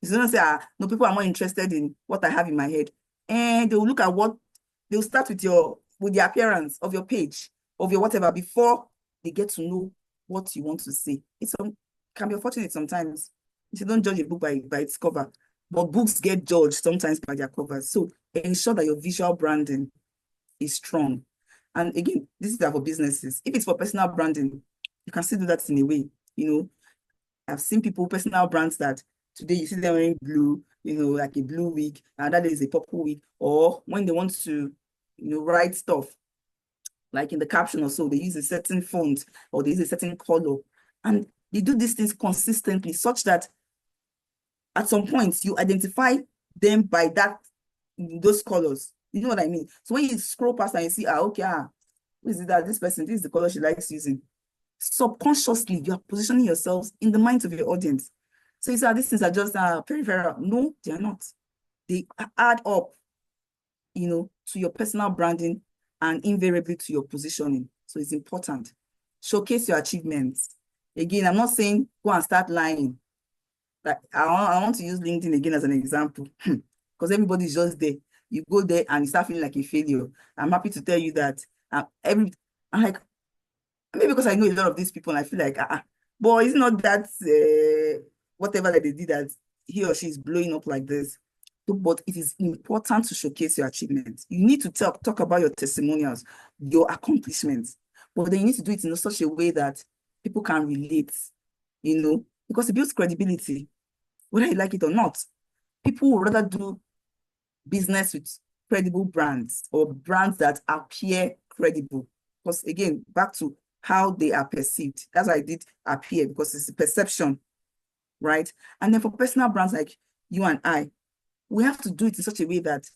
You don't say, no, people are more interested in what I have in my head. And they will look at they'll start with the appearance of your page, of your whatever, before they get to know what you want to say. It can be unfortunate sometimes. You don't judge a book by its cover, but books get judged sometimes by their covers. So ensure that your visual branding is strong. And again, this is for businesses. If it's for personal branding, you can still do that in a way. I've seen people, personal brands that today you see them wearing blue, like a blue wig, and that is a purple wig. Or when they want to, write stuff, like in the caption or so, they use a certain font or they use a certain color. And they do these things consistently such that at some point you identify them by those colors. You know what I mean? So when you scroll past and you see, who is it that this person, this is the color she likes using. Subconsciously, you are positioning yourselves in the minds of your audience. So you say these things are just peripheral. No, they are not. They add up, to your personal branding and invariably to your positioning. So it's important. Showcase your achievements. Again, I'm not saying go and start lying. Like I want to use LinkedIn again as an example, because everybody's just there. You go there and you start feeling like a failure. I'm happy to tell you that I'm like, maybe because I know a lot of these people and I feel like, but it's not that whatever that they did that he or she is blowing up like this. But it is important to showcase your achievements. You need to talk about your testimonials, your accomplishments, but then you need to do it in such a way that people can relate, because it builds credibility, whether you like it or not. People would rather do business with credible brands or brands that appear credible. Because again, back to how they are perceived. That's why I did appear, because it's the perception, right? And then for personal brands like you and I, we have to do it in such a way that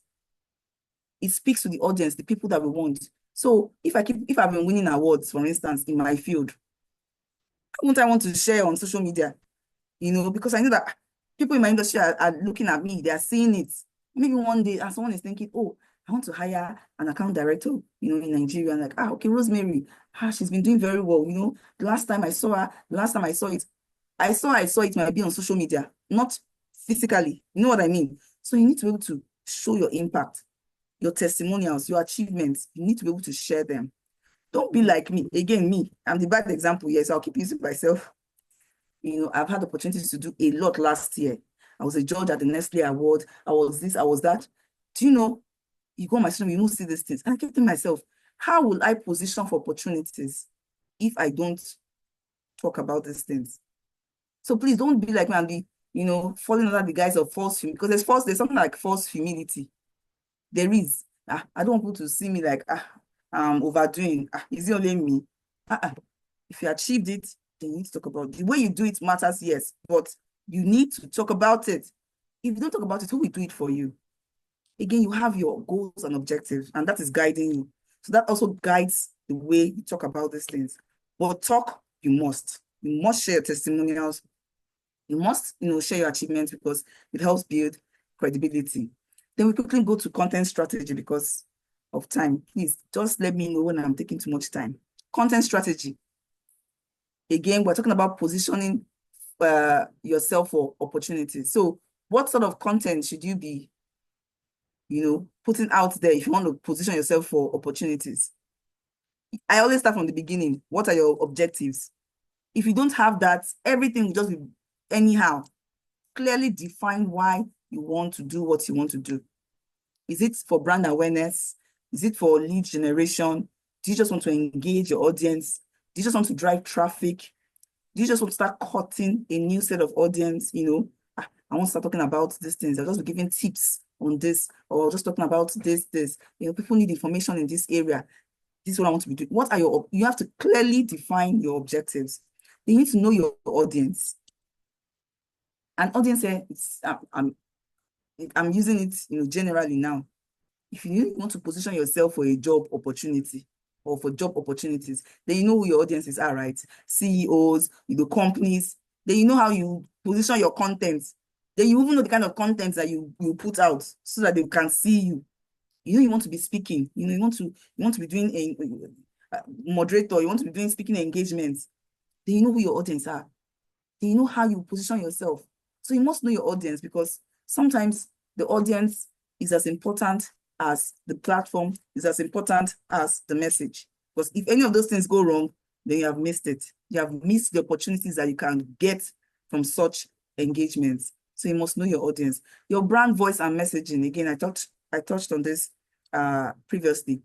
it speaks to the audience, the people that we want. So if I've been winning awards, for instance, in my field, wouldn't I want to share on social media? Because I know that people in my industry are looking at me, they are seeing it. Maybe one day, and someone is thinking, oh, I want to hire an account director, in Nigeria. And like, okay, Rosemary, she's been doing very well. The last time I saw her, I saw it might be on social media, not physically. You know what I mean? So you need to be able to show your impact, your testimonials, your achievements. You need to be able to share them. Don't be like me. Again, me, I'm the bad example. Yes, I'll keep using myself. I've had opportunities to do a lot last year. I was a judge at the Nestle Award. I was this, I was that. Do you know, you go on my stream, you don't see these things. And I kept thinking myself, how will I position for opportunities if I don't talk about these things? So please don't be like me and be, falling under the guise of false humility, because there's something like false humility. There is. I don't want people to see me like, I'm overdoing. Is it only me? If you achieved it, then you need to talk about it. The way you do it matters, yes, but you need to talk about it. If you don't talk about it, who will do it for you? Again, you have your goals and objectives, and that is guiding you. So that also guides the way you talk about these things. But talk, you must. You must share your testimonials. You must, share your achievements, because it helps build credibility. Then we quickly go to content strategy because of time. Please, just let me know when I'm taking too much time. Content strategy. Again, we're talking about positioning yourself for opportunities. So what sort of content should you be, putting out there if you want to position yourself for opportunities? I always start from the beginning. What are your objectives? If you don't have that, everything will just be anyhow. Clearly define why you want to do what you want to do. Is it for brand awareness? Is it for lead generation? Do you just want to engage your audience? Do you just want to drive traffic? Do you just want to start cutting a new set of audience? I want to start talking about these things. I'll just be giving tips on this, or just talking about this. People need information in this area. This is what I want to be doing. You have to clearly define your objectives. You need to know your audience. An audience here, I'm using it, generally now. If you want to position yourself for a job opportunity or for job opportunities, then you know who your audiences are, right? CEOs, companies. Then you know how you position your content. Then you even know the kind of content that you put out so that they can see you. You want to be speaking. You want to be doing a moderator. You want to be doing speaking engagements. Then you know who your audience are. Then you know how you position yourself. So you must know your audience, because sometimes the audience is as important as the platform, is as important as the message. Because if any of those things go wrong, then you have missed it. You have missed the opportunities that you can get from such engagements. So you must know your audience. Your brand voice and messaging. Again, I touched on this previously.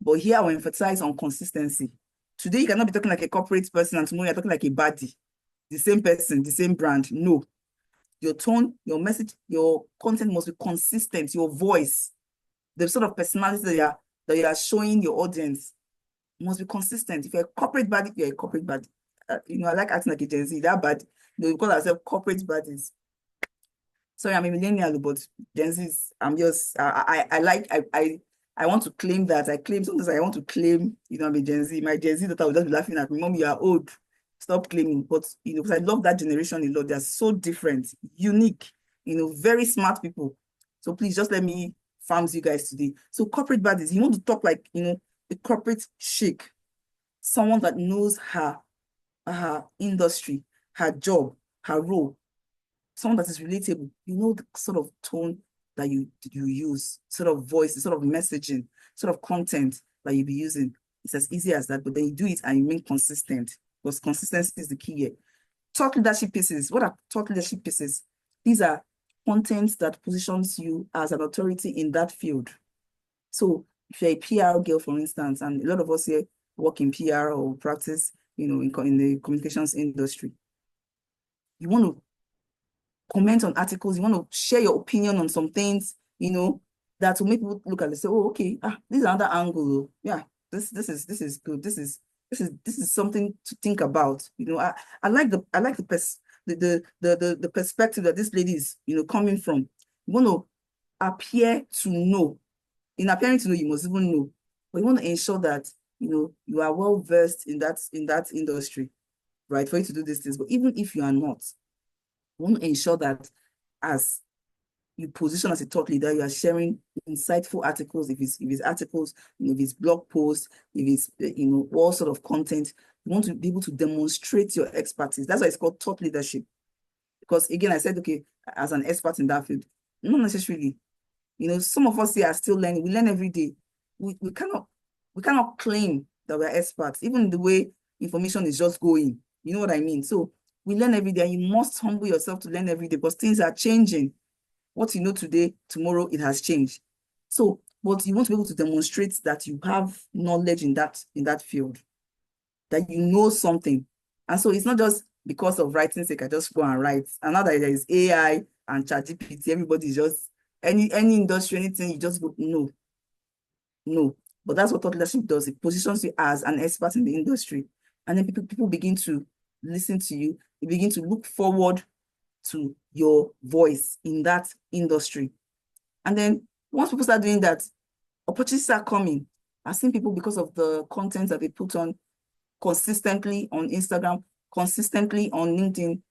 But here I will emphasize on consistency. Today, you cannot be talking like a corporate person, and tomorrow you're talking like a baddie. The same person, the same brand. No. Your tone, your message, your content must be consistent. Your voice, the sort of personality that you are showing your audience must be consistent. If you're a corporate baddie, you're a corporate baddie. I like acting like a Gen Z. That bad. We call ourselves corporate baddies. Sorry, I'm a millennial, but Gen Z's, I'm just, I want to claim that. Sometimes I want to claim, I'm a Gen Z. My Gen Z daughter will just be laughing at me. Mom, you are old. stop claiming. But, because I love that generation a lot. They're so different, unique, very smart people. So please just let me farms you guys today. So corporate bodies, you want to talk like, a corporate chic, someone that knows her industry, her job, her role, someone that is relatable. The sort of tone that you use, sort of voice, the sort of messaging, sort of content that you'll be using. It's as easy as that, but then you do it and you remain consistent, because consistency is the key here. Thought leadership pieces. What are thought leadership pieces? These are content that positions you as an authority in that field. So if you're a PR girl, for instance, and a lot of us here work in PR or practice, in the communications industry, you want to comment on articles, you want to share your opinion on some things, that will make people look at it and say, oh, okay, this is another angle. Yeah, this is good. This is something to think about. I like the perspective that this lady is, coming from. You want to appear to know. In appearing to know, you must even know. But you want to ensure that, you are well versed in that industry, right? For you to do these things. But even if you are not, you want to ensure that as you position as a thought leader, you are sharing insightful articles. If it's articles, if it's blog posts, if it's all sort of content, you want to be able to demonstrate your expertise. That's why it's called thought leadership. Because again, I said, okay, as an expert in that field, not necessarily. Some of us here are still learning. We learn every day. We cannot claim that we're experts, even the way information is just going. You know what I mean? So we learn every day, and you must humble yourself to learn every day, because things are changing. What you know today, tomorrow it has changed. So, but you want to be able to demonstrate that you have knowledge in that field, that you know something. And so it's not just because of writing sake, I just go and write. And now that there is AI and ChatGPT, everybody's just any industry, anything, you just go, no. But that's what thought leadership does. It positions you as an expert in the industry. And then people begin to listen to you. They begin to look forward to your voice in that industry. And then once people start doing that, opportunities are coming. I've seen people, because of the content that they put on consistently on Instagram, consistently on LinkedIn,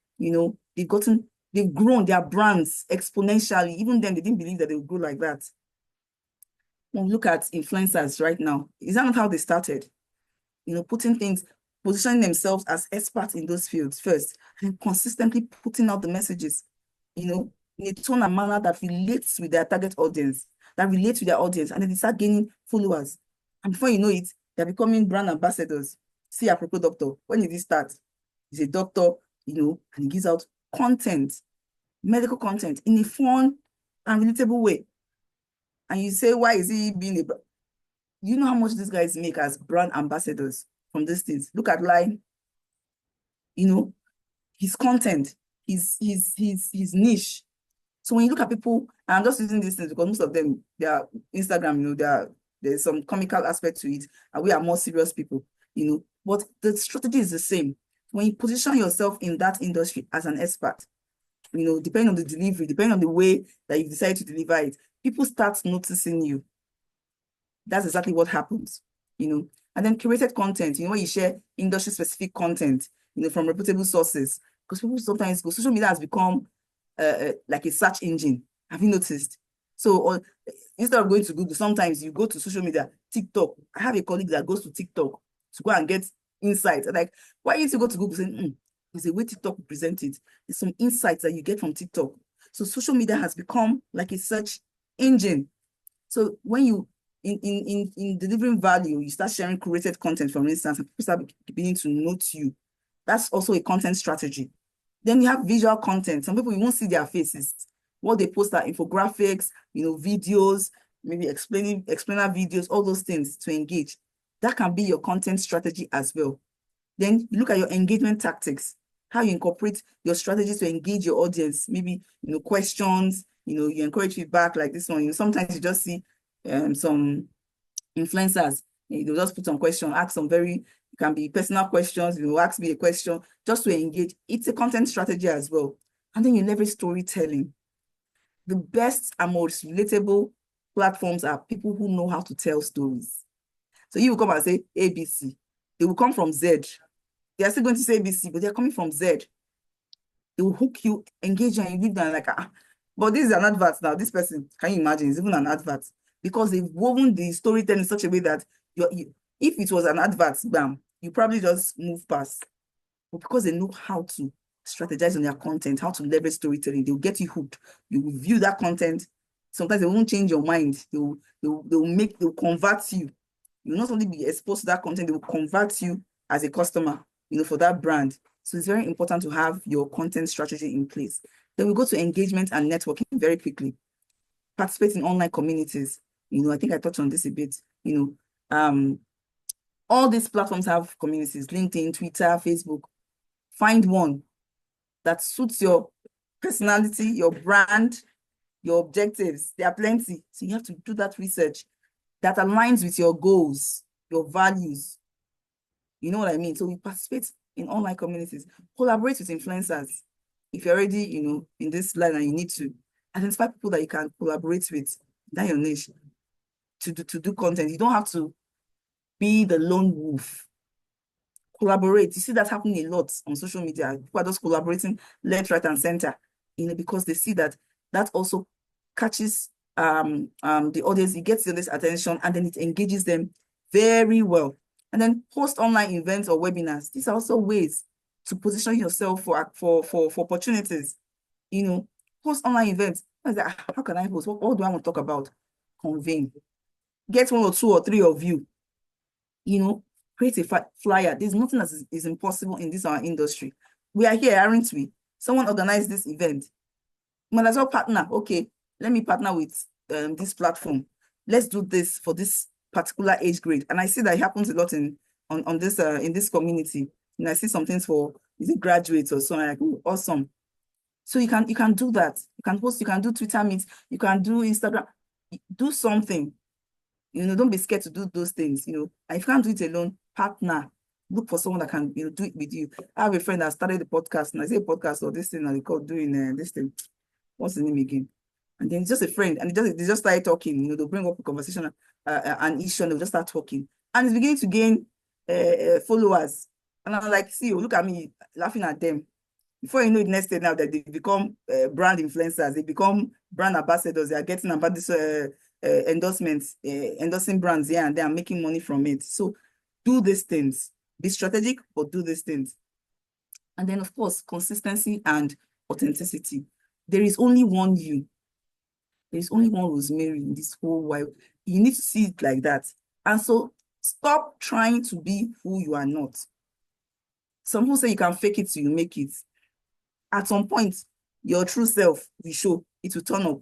they've grown their brands exponentially. Even then, they didn't believe that they would grow like that. When we look at influencers right now, is that not how they started? Positioning themselves as experts in those fields first, and consistently putting out the messages, in a tone and manner that relates with their target audience, that relates with their audience, and then they start gaining followers. And before you know it, they're becoming brand ambassadors. See, apropos doctor, when did he start? He's a doctor, and he gives out content, medical content, in a fun and relatable way. And you say, why is he being you know how much these guys make as brand ambassadors from these things? Look at Line, his content, his niche. So when you look at people, and I'm just using these things because most of them, their Instagram, there's some comical aspect to it, and we are more serious people, but the strategy is the same. When you position yourself in that industry as an expert, depending on the delivery, depending on the way that you decide to deliver it, people start noticing you. That's exactly what happens, And then curated content, when you share industry-specific content, from reputable sources, because people sometimes go, social media has become like a search engine. Have you noticed? So instead of going to Google, sometimes you go to social media, TikTok. I have a colleague that goes to TikTok to go and get insights. Like, why you to go to Google saying, there's a way TikTok present it. There's some insights that you get from TikTok. So social media has become like a search engine. So when you in delivering value, you start sharing curated content, for instance, and people start beginning to note you. That's also a content strategy. Then you have visual content. Some people, you won't see their faces. What they post are infographics, videos, maybe explainer videos, all those things to engage. That can be your content strategy as well. Then you look at your engagement tactics, how you incorporate your strategies to engage your audience. Maybe, questions, you encourage feedback like this one. Sometimes you just see some influencers, they'll just put some question, ask some it can be personal questions, ask me a question just to engage. It's a content strategy as well. And then you leverage storytelling. The best and most relatable platforms are people who know how to tell stories. So you will come and say ABC. They will come from Z. They are still going to say B.Sc, but they're coming from Z. They will hook you, engage you, and you leave them like, But this is an advert now. This person, can you imagine? It's even an advert because they've woven the storytelling in such a way that if it was an advert, bam, you probably just move past. But because they know how to strategize on their content, how to leverage storytelling, they'll get you hooked. You will view that content. Sometimes they won't change your mind. They'll convert you. You will not only be exposed to that content, they will convert you as a customer, for that brand. So it's very important to have your content strategy in place. Then we go to engagement and networking very quickly. Participate in online communities. I think I touched on this a bit. All these platforms have communities, LinkedIn, Twitter, Facebook. Find one that suits your personality, your brand, your objectives. There are plenty. So you have to do that research that aligns with your goals, your values. You know what I mean? So we participate in online communities, collaborate with influencers. If you're already, in this line and you need to identify people that you can collaborate with, that's your niche, to do content. You don't have to be the lone wolf. Collaborate. You see that happening a lot on social media. People are just collaborating left, right, and center, because they see that also catches the audience, it gets the audience attention, and then it engages them very well. And then host online events or webinars. These are also ways to position yourself for opportunities. Host online events. How can I host? What do I want to talk about? Convene. Get 1 or 2 or 3 of you. Create a flyer. There's nothing that is impossible in this our industry. We are here, aren't we? Someone organized this event. Might as well partner. Okay, let me partner with this platform. Let's do this for this particular age grade. And I see that it happens a lot in this community. I see some things for graduates or something like, oh, awesome. So you can do that. You can post. You can do Twitter meets. You can do Instagram. Do something. Don't be scared to do those things. And if you can't do it alone, partner. Look for someone that can do it with you. I have a friend that started the podcast, and I say a podcast or this thing, and they call doing this thing. What's the name again? And then it's just a friend, and they just started talking. They'll bring up a conversation, an issue, and they'll just start talking, and it's beginning to gain followers. And I'm like, see, look at me laughing at them. Before you know it, next day now that they become brand influencers, they become brand ambassadors. They are getting about this endorsements, endorsing brands here and they are making money from it. So do these things. Be strategic, but do these things. And then, of course, consistency and authenticity. There is only one you. There is only one Rosemary in this whole world. You need to see it like that. And so stop trying to be who you are not. Some people say you can fake it till you make it. At some point, your true self will show. It will turn up.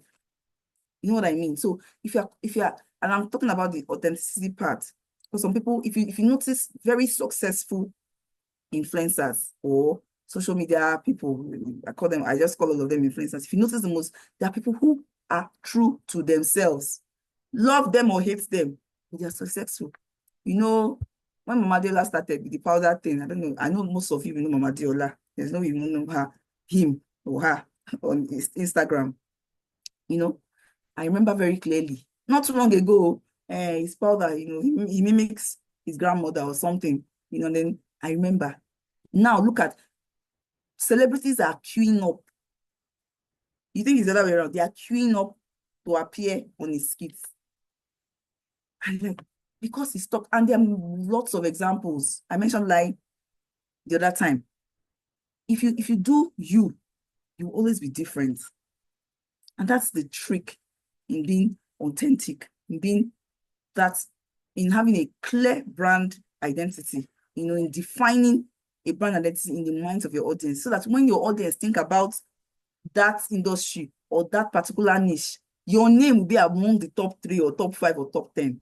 You know what I mean? So if you're, and I'm talking about the authenticity part, for some people, if you notice very successful influencers or social media people, I just call all of them influencers. If you notice there are people who are true to themselves, love them or hate them, but they are successful. When Mama Deola started with the powder thing, I don't know, I know most of you know Mama Deola. There's no even know her, him or her on Instagram. I remember very clearly, not too long ago, his powder, he mimics his grandmother or something, and then I remember. Now look at, celebrities are queuing up. You think it's the other way around? They are queuing up to appear on his skits. And because he's talked, and there are lots of examples. I mentioned like the other time. If you do you will always be different. And that's the trick in being authentic, in having a clear brand identity, in defining a brand identity in the minds of your audience, so that when your audience think about that industry or that particular niche, your name will be among the top 3 or top 5 or top 10.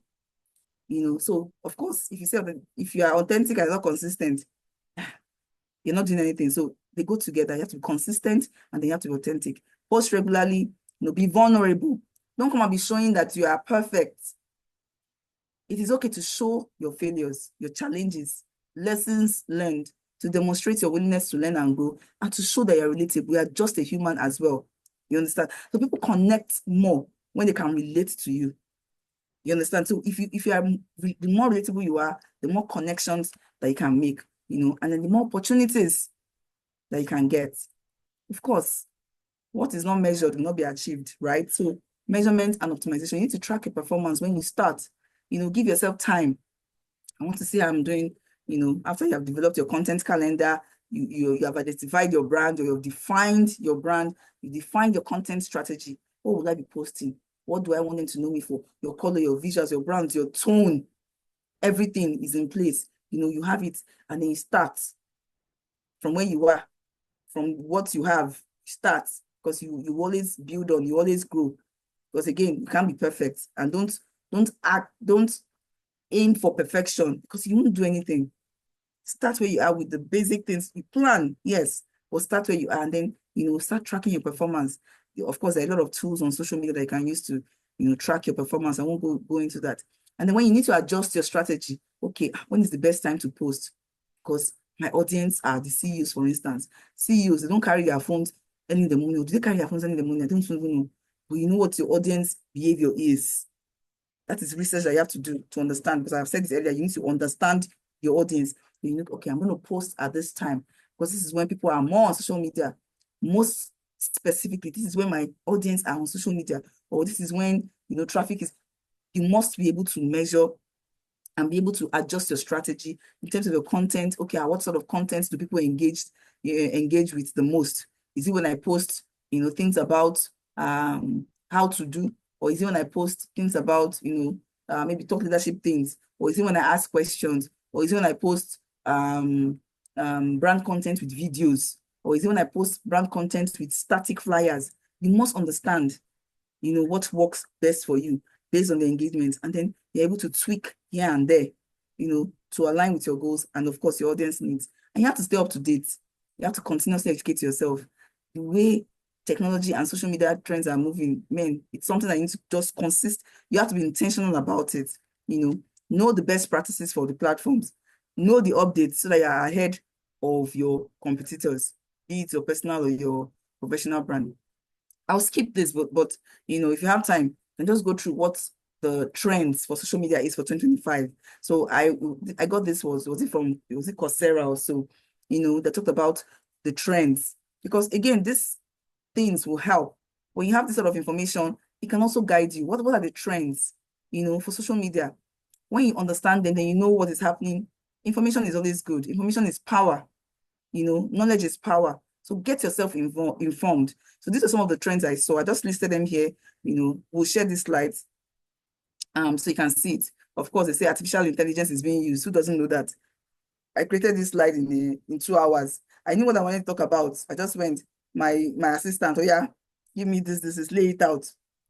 So of course, if you are authentic and not consistent, you're not doing anything. So they go together. You have to be consistent and then you have to be authentic. Post regularly, be vulnerable. Don't come and be showing that you are perfect. It is okay to show your failures, your challenges, lessons learned, to demonstrate your willingness to learn and grow, and to show that you're relatable. You are just a human as well. You understand? So people connect more when they can relate to you. You understand? So if you are, the more relatable you are, the more connections that you can make. and then the more opportunities that you can get. Of course, what is not measured will not be achieved, right? So measurement and optimization, you need to track your performance when you start, give yourself time. I want to see how I'm doing, after you have developed your content calendar, you have identified your brand, or you have defined your brand, you define your content strategy. What will I be posting? What do I want them to know me for? Your color, your visuals, your brand, your tone, everything is in place. You have it, and then you start from where you are, from what you have, start, because you always build on, you always grow. Because again, you can't be perfect, and don't aim for perfection, because you won't do anything. Start where you are with the basic things. You plan, yes, but start where you are, and then start tracking your performance. Of course, there are a lot of tools on social media that you can use to track your performance. I won't go into that. And then when you need to adjust your strategy, okay, when is the best time to post? Because my audience are the CEOs, for instance. CEOs, they don't carry their phones early in the morning. Or do they carry their phones early in the morning? I don't even know. But you know what your audience behavior is. That is research that you have to do to understand, because I've said this earlier, you need to understand your audience. You know, okay, I'm going to post at this time, because this is when people are more on social media. Most specifically, this is when my audience are on social media, or this is when, traffic is. You must be able to measure and be able to adjust your strategy in terms of your content. Okay, what sort of content do people engage with the most? Is it when I post, things about how to do, or is it when I post things about, maybe talk leadership things, or is it when I ask questions, or is it when I post brand content with videos, or is it when I post brand content with static flyers? You must understand, what works best for you based on the engagement, and then you're able to tweak here and there, to align with your goals and, of course, your audience needs. And you have to stay up to date. You have to continuously educate yourself. The way technology and social media trends are moving, man, it's something that you need to just consist. You have to be intentional about it. Know the best practices for the platforms. Know the updates so that you're ahead of your competitors, be it your personal or your professional brand. I'll skip this, but if you have time, then just go through what the trends for social media is for 2025. So I got this, was it Coursera or so, that talked about the trends, because again, these things will help. When you have this sort of information, it can also guide you. What are the trends, for social media? When you understand them, then you know what is happening. Information is always good. Information is power. Knowledge is power. So get yourself informed. So these are some of the trends I saw. I just listed them here. We'll share these slides so you can see it. Of course, they say artificial intelligence is being used. Who doesn't know that? I created this slide in 2 hours. I knew what I wanted to talk about. I just went, my assistant, oh yeah, give me this, lay it out.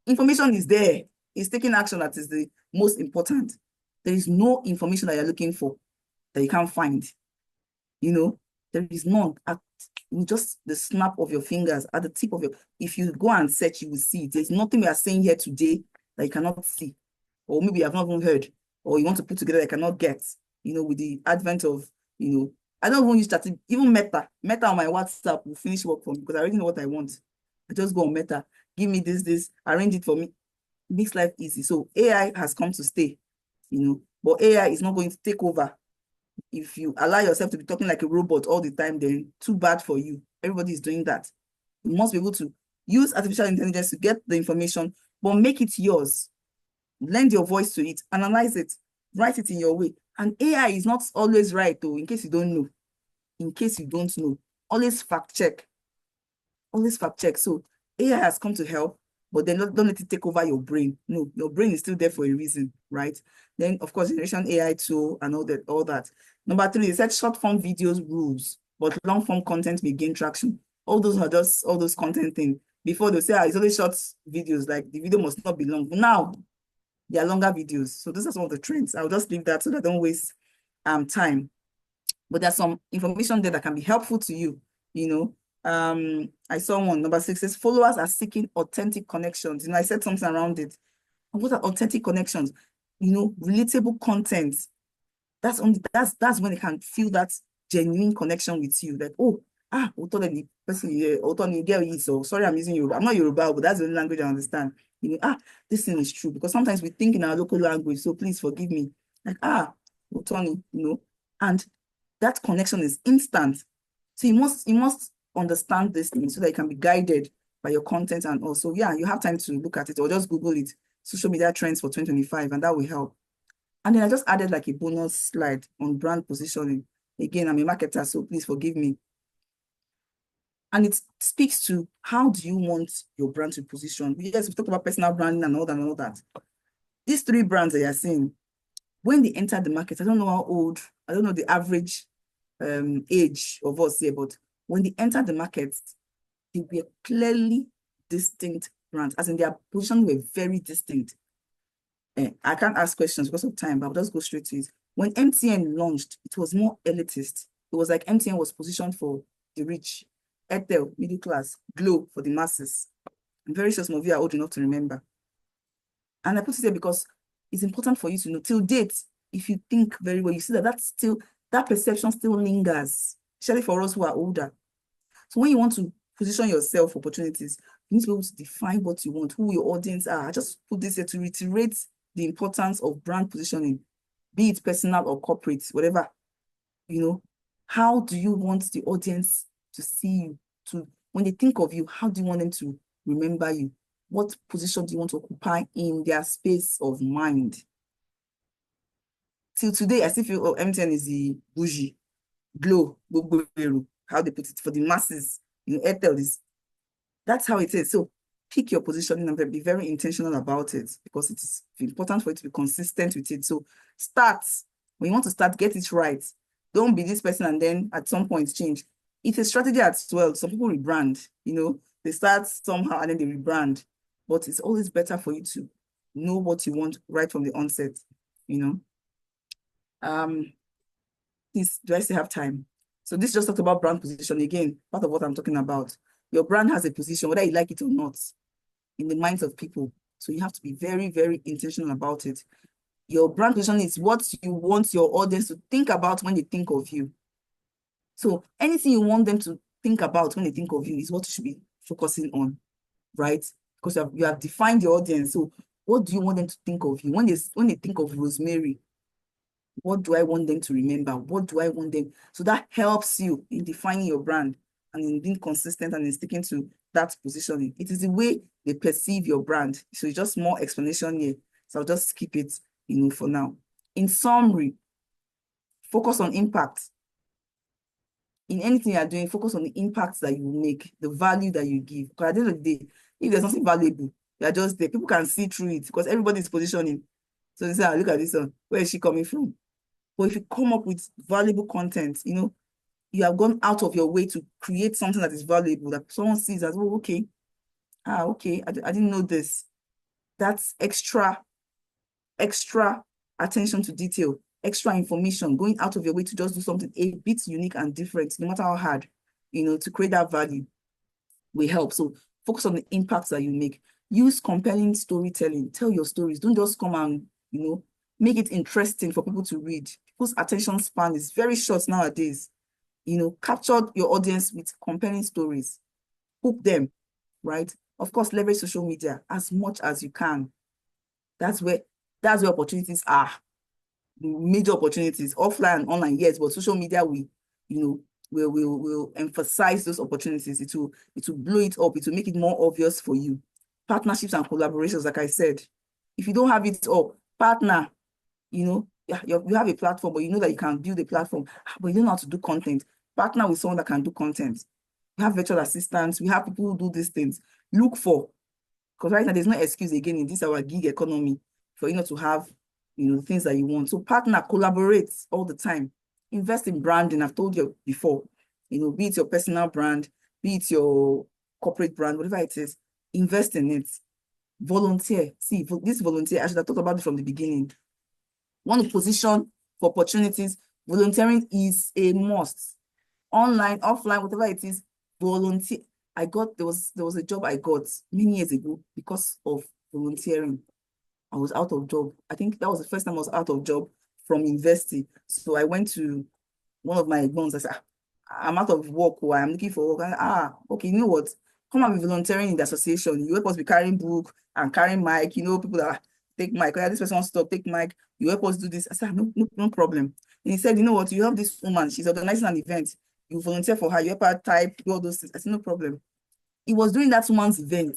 Information is there. It's taking action that is the most important. There is no information that you're looking for that you can't find. There is none at just the snap of your fingers, at the tip of if you go and search, you will see it. There's nothing we are saying here today that you cannot see, or maybe you have not even heard, or you want to put together that you cannot get, with the advent of, I don't even use that, even Meta on my WhatsApp will finish work for me, because I already know what I want. I just go on Meta, give me this, arrange it for me. It makes life easy. So AI has come to stay, but AI is not going to take over. If you allow yourself to be talking like a robot all the time, then too bad for you. Everybody is doing that. You must be able to use artificial intelligence to get the information, but make it yours. Lend your voice to it, analyze it, write it in your way. And AI is not always right, though, in case you don't know. In case you don't know, always fact check. Always fact check. So AI has come to help, but then don't let it take over your brain. No, your brain is still there for a reason, right? Then, of course, generation AI tool and all that. Number 3, it said short form videos rules, but long form content may gain traction. All those are just all those content things. Before they say, it's only short videos, like the video must not be long. But now, they are longer videos. So these are some of the trends. I'll just leave that so that I don't waste time. But there's some information there that can be helpful to you, I saw one, number 6 says followers are seeking authentic connections. I said something around it. And what are authentic connections? Relatable content. That's when they can feel that genuine connection with you. Like, Otalor, the person here, Otalor, you get it. So sorry, I'm using Yoruba. I'm not Yoruba, but that's the only language I understand. This thing is true, because sometimes we think in our local language, so please forgive me. Like, Otalor, and that connection is instant. So you must understand this thing so that you can be guided by your content. And also, yeah, you have time to look at it, or just Google it, social media trends for 2025, and that will help. And then I just added like a bonus slide on brand positioning. Again, I'm a marketer, so please forgive me. And it speaks to how do you want your brand to position. Yes, we talked about personal branding and all that. These 3 brands that you're seeing, when they enter the market, I don't know how old, I don't know the average age of us here, but when they enter the market, they were clearly distinct brands, as in their position were very distinct. I can't ask questions because of time, but I'll just go straight to it. When MTN launched, it was more elitist. It was like MTN was positioned for the rich, Airtel, middle class, Glo for the masses. I'm very sure some of you are old enough to remember. And I put it there because it's important for you to know, till date, if you think very well, you see that that perception still lingers, especially for us who are older. So when you want to position yourself for opportunities, you need to be able to define what you want, who your audience are. I just put this here to reiterate the importance of brand positioning, be it personal or corporate, whatever. How do you want the audience to see you? When they think of you, how do you want them to remember you? What position do you want to occupy in their space of mind? Till today, I still feel MTN is the bougie, Glo, how they put it for the masses. Airtel is, that's how it is. So pick your positioning and be very intentional about it, because it is important for you to be consistent with it. So when you want to start, get it right. Don't be this person and then at some point change. It's a strategy as well. Some people rebrand, they start somehow and then they rebrand. But it's always better for you to know what you want right from the onset, Please, do I still have time? So this just talked about brand position. Again, part of what I'm talking about. Your brand has a position, whether you like it or not, in the minds of people. So you have to be very, very intentional about it. Your brand position is what you want your audience to think about when they think of you. So anything you want them to think about when they think of you is what you should be focusing on, right? Because you have defined your audience. So what do you want them to think of you? When they think of Rosemary, what do I want them to remember? What do I want them? So that helps you in defining your brand and in being consistent and in sticking to that positioning. It is the way they perceive your brand. So it's just more explanation here. So I'll just skip it, for now. In summary, focus on impact. In anything you're doing, focus on the impact that you make, the value that you give. Because at the end of the day, if there's something valuable, you're just there. People can see through it because everybody's positioning. So they say, look at this one. Where is she coming from? But if you come up with valuable content, you have gone out of your way to create something that is valuable, that someone sees as, oh, okay. Okay, I didn't know this. That's extra attention to detail, extra information, going out of your way to just do something a bit unique and different, no matter how hard, to create that value will help. So focus on the impacts that you make. Use compelling storytelling. Tell your stories. Don't just come and, make it interesting for people to read. People's attention span is very short nowadays. Capture your audience with compelling stories. Hook them, right? Of course, leverage social media as much as you can. That's where opportunities are. Major opportunities, offline and online, yes, but social media will emphasize those opportunities. It will blow it up. It will make it more obvious for you. Partnerships and collaborations, like I said. If you don't have it up, partner, you have a platform, but you know that you can build a platform, but you don't know how to do content. Partner with someone that can do content. We have virtual assistants. We have people who do these things. Look for, because right now there's no excuse again in this our gig economy for you not to have, things that you want. So partner, collaborate all the time. Invest in branding. I've told you before, be it your personal brand, be it your corporate brand, whatever it is, invest in it. Volunteer. See, this volunteer, I should have talked about it from the beginning. Want to position for opportunities, volunteering is a must. Online, offline, whatever it is, volunteer. There was a job I got many years ago because of volunteering. I was out of job. I think that was the first time I was out of job from university. So I went to one of my exams. I said, I'm out of work or I'm looking for work. And, okay, you know what? Come and be volunteering in the association. You help us be carrying book and carrying mic. People that take mic. This person wants to talk, take mic. You help us do this. I said, no problem. And he said, you know what, you have this woman, she's organizing an event. You volunteer for her, you help her type, do all those things. I said, no problem. It was during that woman's event.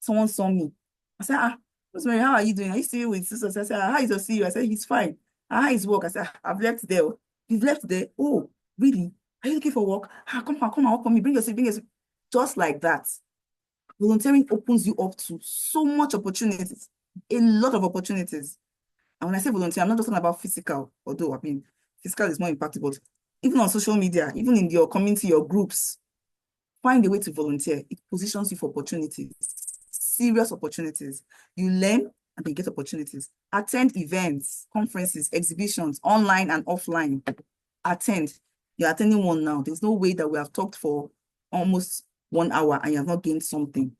Someone saw me. I said, Rosemary, how are you doing? Are you still with sisters? I said, how is your CEO? I said, he's fine. How is work? I said, I've left there. You've left there? Oh, really? Are you looking for work? Come on, work for me. Bring your seat, bring your seat. Just like that. Volunteering opens you up to so much opportunities, a lot of opportunities. And when I say volunteer, I'm not just talking about physical, although I mean, physical is more impactful, but even on social media, even in your community, your groups, find a way to volunteer. It positions you for opportunities, serious opportunities. You learn and then get opportunities. Attend events, conferences, exhibitions, online and offline. Attend. You're attending one now. There's no way that we have talked for almost 1 hour and you have not gained something.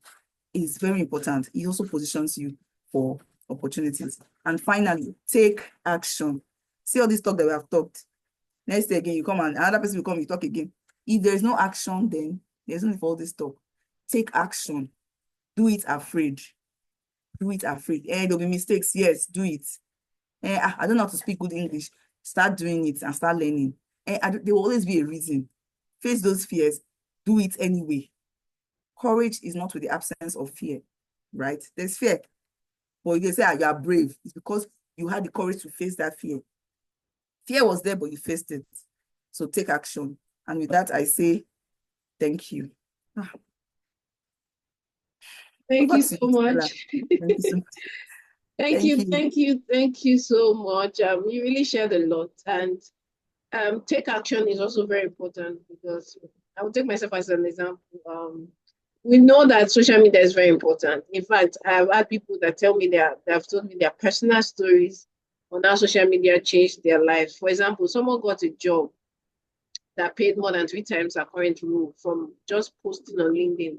It's very important. It also positions you for opportunities. And finally, take action. See all this talk that we have talked. Next day again, you come and another person will come, you talk again. If there is no action, then there's no for all this talk. Take action. Do it afraid. Do it afraid. There'll be mistakes. Yes, do it. I don't know how to speak good English. Start doing it and start learning. There will always be a reason. Face those fears. Do it anyway. Courage is not with the absence of fear, right? There's fear. But you can say you are brave. It's because you had the courage to face that fear. Fear was there, but you faced it. So take action. And with that, I say thank you.
Thank you so much.
Thank you so much.
Thank you so much. You really shared a lot. And take action is also very important because I will take myself as an example. We know that social media is very important. In fact, I've had people that tell me they've told me their personal stories on how social media changed their lives. For example, someone got a job that paid more than 3 times her current role from just posting on LinkedIn.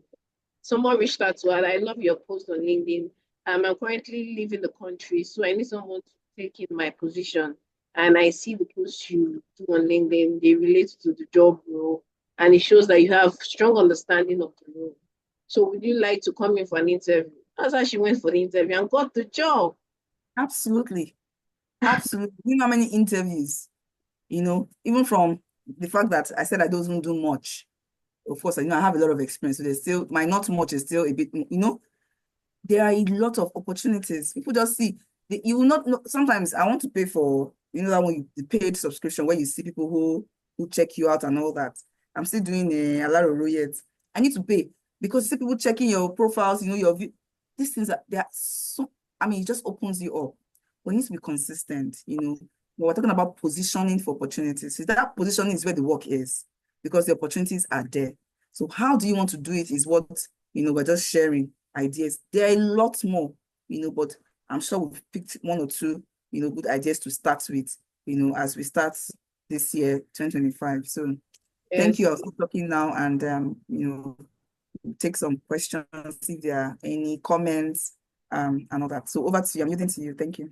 Someone reached out to her, I love your post on LinkedIn. I'm currently leaving the country, so I need someone to take in my position. And I see the posts you do on LinkedIn, they relate to the job role, and it shows that you have strong understanding of the role. So would you like to come in for an interview? That's how she went for the interview and got the job.
Absolutely. Absolutely. You know how many interviews, even from the fact that I said I don't do much. Of course, I have a lot of experience. So there's still, my not much is still a bit, there are a lot of opportunities. People just see, you will not know. Sometimes I want to pay for, that one, the paid subscription where you see people who check you out and all that. I'm still doing a lot of yet. I need to pay because you see people checking your profiles, your view. These things, they are so, it just opens you up. We need to be consistent, We're talking about positioning for opportunities. So that positioning is where the work is because the opportunities are there. So how do you want to do it is what, we're just sharing ideas. There are a lot more, but I'm sure we've picked 1 or 2, good ideas to start with, as we start this year, 2025. So yes. Thank you. I'll stop talking now and, take some questions, see if there are any comments and all that. So over to you. I'm yielding to you. Thank you.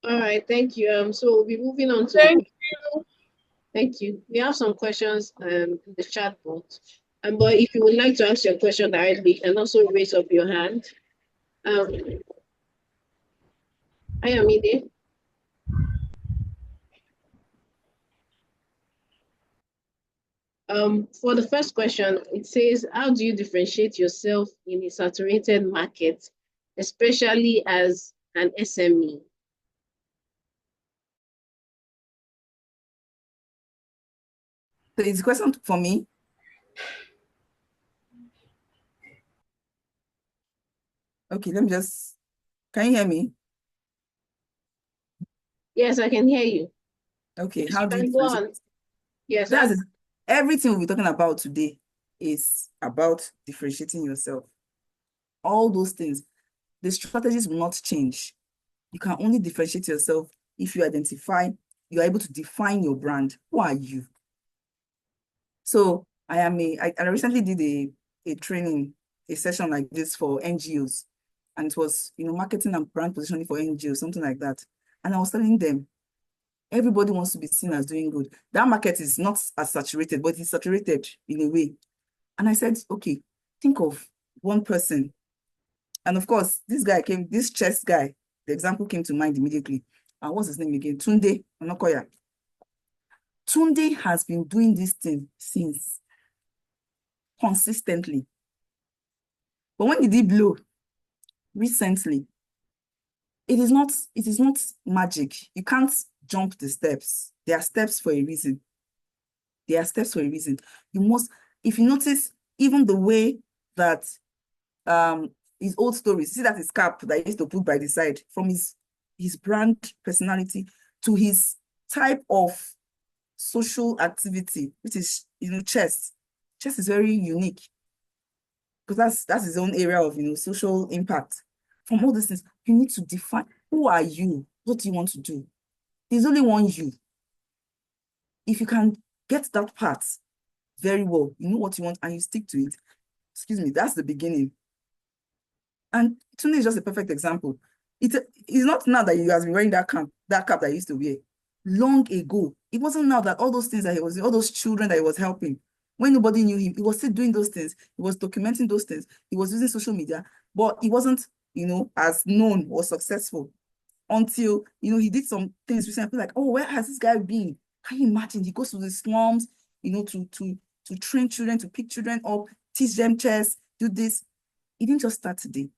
All right, thank you. So we'll be moving on to Thank you. We have some questions in the chat box. But if you would like to ask your question directly, you can also raise up your hand. Hi, Amide. For the first question, it says, how do you differentiate yourself in a saturated market, especially as an SME?
So it's a question for me. Okay, let me just, can you hear me?
Yes, I can hear you.
Okay,
yes,
how do you
go on? Yes,
everything we'll be talking about today is about differentiating yourself. All those things, the strategies will not change. You can only differentiate yourself if you identify, you're able to define your brand. Who are you? So I recently did a training, a session like this for NGOs. And it was, marketing and brand positioning for NGOs, something like that. And I was telling them, everybody wants to be seen as doing good. That market is not as saturated, but it's saturated in a way. And I said, okay, think of one person. And of course, this chess guy, the example came to mind immediately. And what's his name again? Tunde Onakoya. Tunde has been doing this thing since, consistently. But when did he blow? Recently. It is not magic. You can't jump the steps. There are steps for a reason. There are steps for a reason. You must, if you notice, even the way that his old stories, see that his cap that he used to put by the side, from his brand personality to his type of social activity, which is, chess. Chess is very unique because that's his own area of, social impact. From all these things, you need to define, who are you? What do you want to do? There's only one you. If you can get that part very well, you know what you want and you stick to it, excuse me, that's the beginning. And Tunde is just a perfect example. It's not now that he has been wearing that cap that he used to wear. Long ago, it wasn't now that all those things that he was, all those children that he was helping, when nobody knew him, he was still doing those things. He was documenting those things. He was using social media, but he wasn't, as known or successful until, he did some things recently, like, oh, where has this guy been? Can you imagine? He goes to the slums, to train children, to pick children up, teach them chess, do this. He didn't just start today.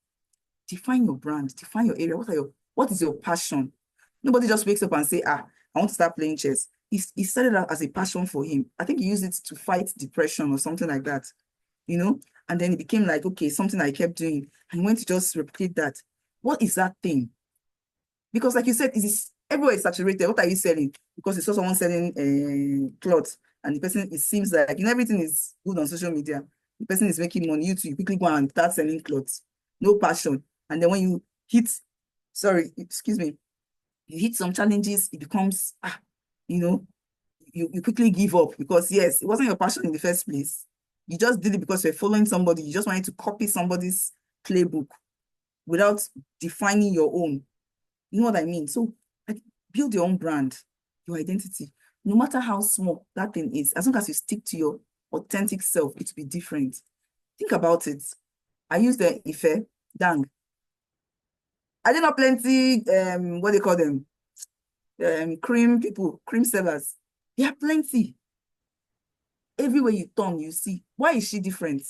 Define your brand, define your area. What is your passion? Nobody just wakes up and say, I want to start playing chess. He started out as a passion for him. I think he used it to fight depression or something like that, and then it became like, okay, something I kept doing, and he went to just replicate that. What is that thing? Because like you said, everywhere is saturated. What are you selling? Because you saw someone selling clothes, and the person, it seems like, everything is good on social media. The person is making money, you quickly go and start selling clothes. No passion. And then when you hit, you hit some challenges, it becomes, you quickly give up because, yes, it wasn't your passion in the first place. You just did it because you're following somebody. You just wanted to copy somebody's playbook without defining your own. You know what I mean? So build your own brand, your identity. No matter how small that thing is, as long as you stick to your authentic self, it will be different. Think about it. I use the Ife, Dang. I did not plenty, what they call them? Cream people, cream sellers. There are plenty. Everywhere you turn, you see. Why is she different?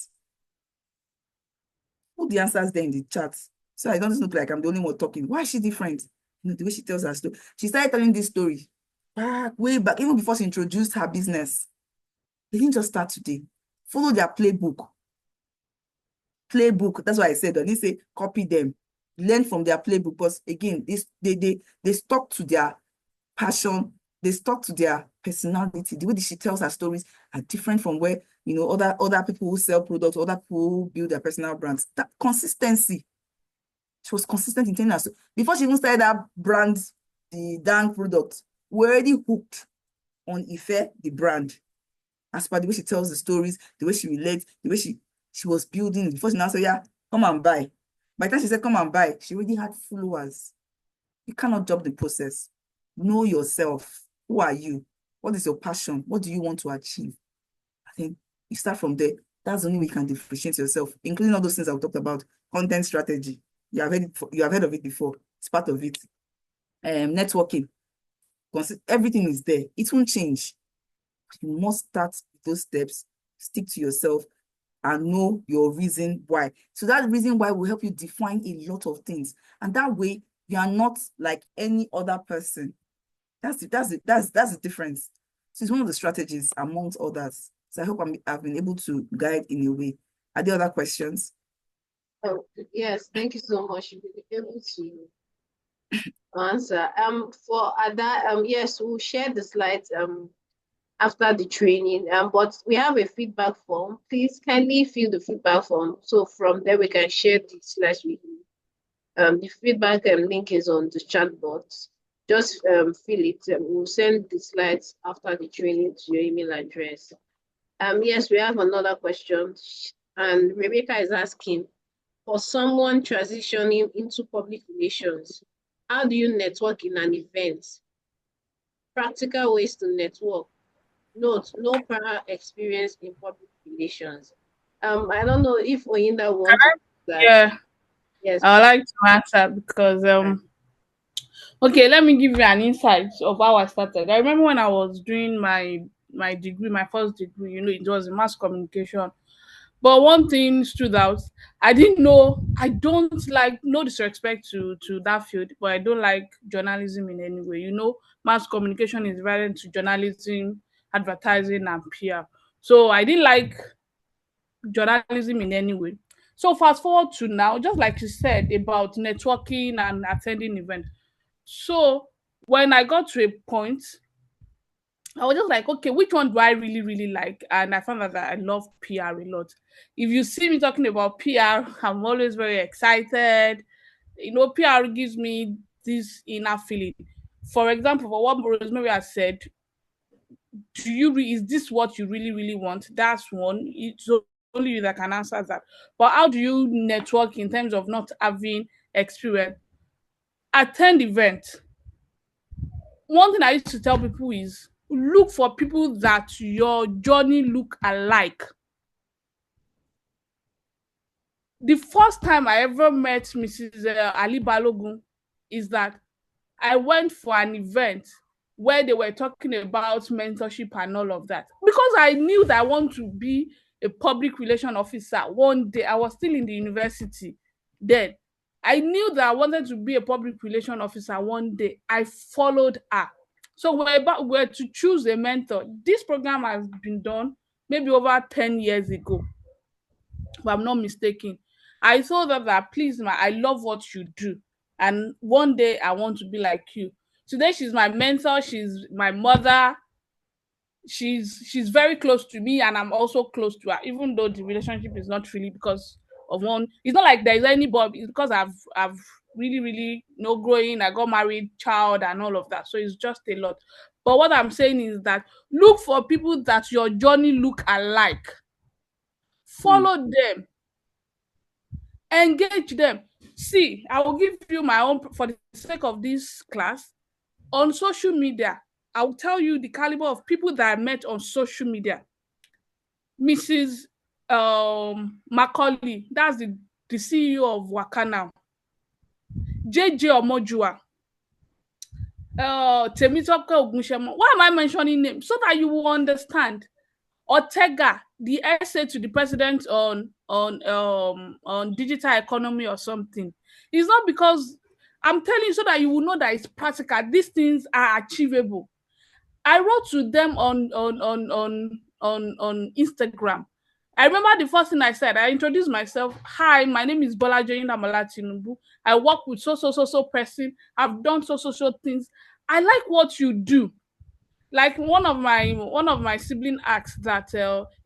Put the answers there in the chat. So I don't look like I'm the only one talking. Why is she different? The way she tells her story. She started telling this story way back, even before she introduced her business. They didn't just start today. Follow their playbook. That's why I said, don't say copy them. Learn from their playbook. Because again, they stuck to their passion. They stuck to their personality. The way that she tells her stories are different from where, other people who sell products, other people who build their personal brands. That consistency. She was consistent in telling us. Before she even started that brand, the Dang product, we're already hooked on Ife, the brand. As per the way she tells the stories, the way she relates, the way she was building. Before she now said, yeah, come and buy. By the time she said, come and buy, she already had followers. You cannot jump the process. Know yourself. Who are you? What is your passion? What do you want to achieve? I think you start from there. That's the only way you can differentiate yourself, including all those things I talked about. Content strategy. You have heard of it before. It's part of it. Networking. Everything is there. It won't change. You must start with those steps, stick to yourself, and know your reason why. So that reason why will help you define a lot of things. And that way, you are not like any other person. That's the difference. So it's one of the strategies amongst others. So I hope I've been able to guide in a way. Are there other questions?
Oh, yes, thank you so much. You'll be able to answer. For Ada, yes, we'll share the slides after the training. But we have a feedback form. Please kindly fill the feedback form. So from there we can share the slides with you. The feedback link is on the chat box. Just fill it. We'll send the slides after the training to your email address. Yes, we have another question. And Rebecca is asking, for someone transitioning into public relations, how do you network in an event? Practical ways to network. Note, no prior experience in public relations. I don't know if Oyinda wants to do that.
Yeah,
Yes,
I would like to answer because Okay, let me give you an insight of how I started. I remember when I was doing my degree, my first degree, it was in mass communication. But one thing stood out. I didn't know. I don't like, no disrespect to that field, but I don't like journalism in any way. Mass communication is relevant to journalism, advertising, and PR. So I didn't like journalism in any way. So fast forward to now, just like you said about networking and attending events. So when I got to a point, I was just like, okay, which one do I really, really like? And I found out that I love PR a lot. If you see me talking about PR, I'm always very excited. PR gives me this inner feeling. For example, for what Rosemary has said, is this what you really, really want? That's one. It's only you that can answer that. But how do you network in terms of not having experience? Attend events. One thing I used to tell people is look for people that your journey look alike. The first time I ever met Mrs. Ali Balogun is that I went for an event where they were talking about mentorship and all of that. Because I knew that I want to be a public relation officer one day. I was still in the university then. I knew that I wanted to be a public relation officer one day. I followed her. So we're to choose a mentor. This program has been done maybe over 10 years ago, if I'm not mistaken. I told her that, please, I love what you do. And one day I want to be like you. Today she's my mentor, she's my mother, she's very close to me, and I'm also close to her, even though the relationship is not really because of one. It's not like there's anybody, it's because I've really, really growing. I got married, child, and all of that. So it's just a lot. But what I'm saying is that look for people that your journey look alike. Follow them, engage them. See, I will give you my own, for the sake of this class. On social media, I will tell you the caliber of people that I met on social media. Mrs. Macaulay, that's the CEO of Wakana. JJ Omojua, Temitope Ogunshemo. Why am I mentioning names? So that you will understand. Ortega, the essay to the president on digital economy or something. It's not because I'm telling you so that you will know that it's practical. These things are achievable. I wrote to them on Instagram. I remember the first thing I said. I introduced myself. Hi, my name is Bolaji Olanisimi Oyindamola Tinubu. I work with so person. I've done so things. I like what you do. Like one of my sibling asked that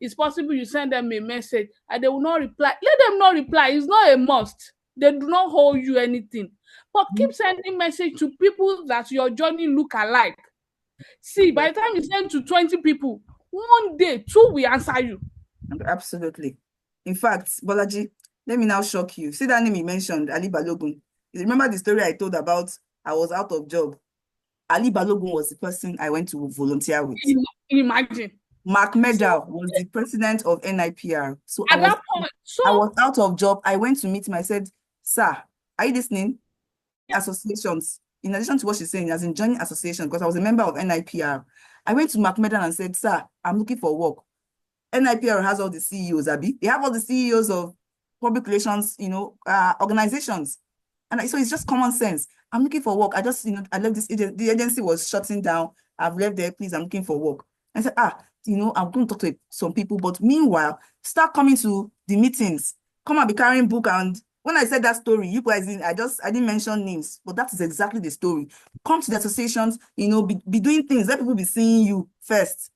it's possible you send them a message and they will not reply. Let them not reply. It's not a must. They do not hold you anything. But keep sending message to people that your journey look alike. See, by the time you send to 20 people, one day 2 will answer you.
Absolutely. In fact, Bolaji, let me now shock you. See that name you mentioned, Ali Balogun. You remember the story I told about I was out of job? Ali Balogun was the person I went to volunteer with.
Imagine.
Mark Medal was the president of NWiPR. So
At that point,
I was out of job. I went to meet him. I said, sir, are you listening? Associations, in addition to what she's saying, as in joining association, because I was a member of NWiPR. I went to Mark Medal and said, sir, I'm looking for work. NWiPR has all the CEOs, Abby. They have all the CEOs of public relations, organizations. And so it's just common sense. I'm looking for work. I just, I left this agency. The agency was shutting down. I've left there. Please, I'm looking for work. I said, I'm going to talk to some people. But meanwhile, start coming to the meetings. Come and be carrying book. And when I said that story, you guys didn't, I didn't mention names, but that is exactly the story. Come to the associations, be doing things. Let people be seeing you first.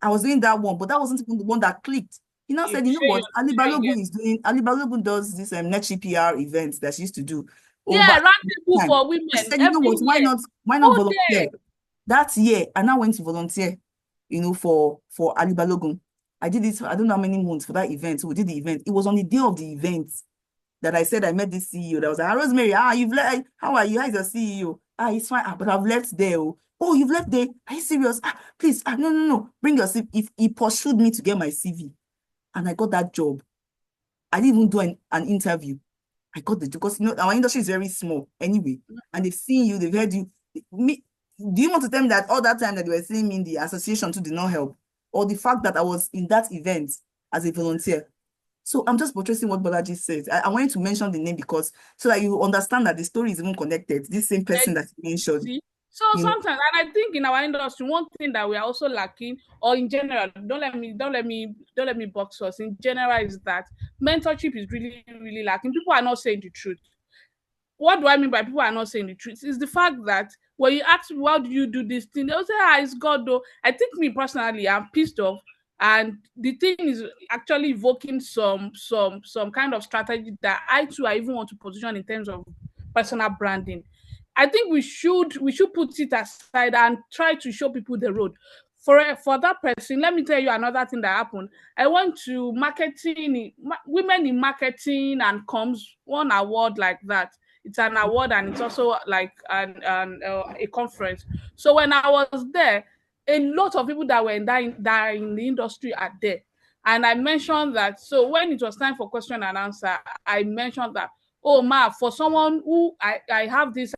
I was doing that one, but that wasn't the one that clicked. He now said, you know what? Ali Balogun does this NetCPR events that she used to do.
Yeah, roundtable for women.
She said, you know what? Why not volunteer? That year, I now went to volunteer, for Ali Balogun. I did it, I don't know how many months for that event. So we did the event. It was on the day of the event that I said I met this CEO that was like, Rosemary, you've left. How are you? How is your CEO? He's fine. But I've left there. Oh, you've left there? Are you serious? Please, no. Bring your CV. If he pursued me to get my CV, and I got that job, I didn't even do an interview. I got the, because our industry is very small anyway, and they've seen you, they've heard you. Do you want to tell me that all that time that they were seeing me in the association too did not help? Or the fact that I was in that event as a volunteer? So I'm just buttressing what Bolaji says. I wanted to mention the name because so that you understand that the story is even connected. This same person that you mentioned.
See? So sometimes, and I think in our industry, one thing that we are also lacking, or in general, don't let me box us. In general, is that mentorship is really, really lacking. People are not saying the truth. What do I mean by people are not saying the truth? Is the fact that when you ask me, how do you do this thing, they'll say, it's God though. I think me personally, I'm pissed off. And the thing is actually evoking some kind of strategy that I too I even want to position in terms of personal branding. I think we should put it aside and try to show people the road. For that person, let me tell you another thing that happened. I went to women in marketing and comms, one award like that. It's an award and it's also like a conference. So when I was there, a lot of people that were in the industry are there. And I mentioned that. So when it was time for question and answer, I mentioned that, oh ma, for someone who I have this,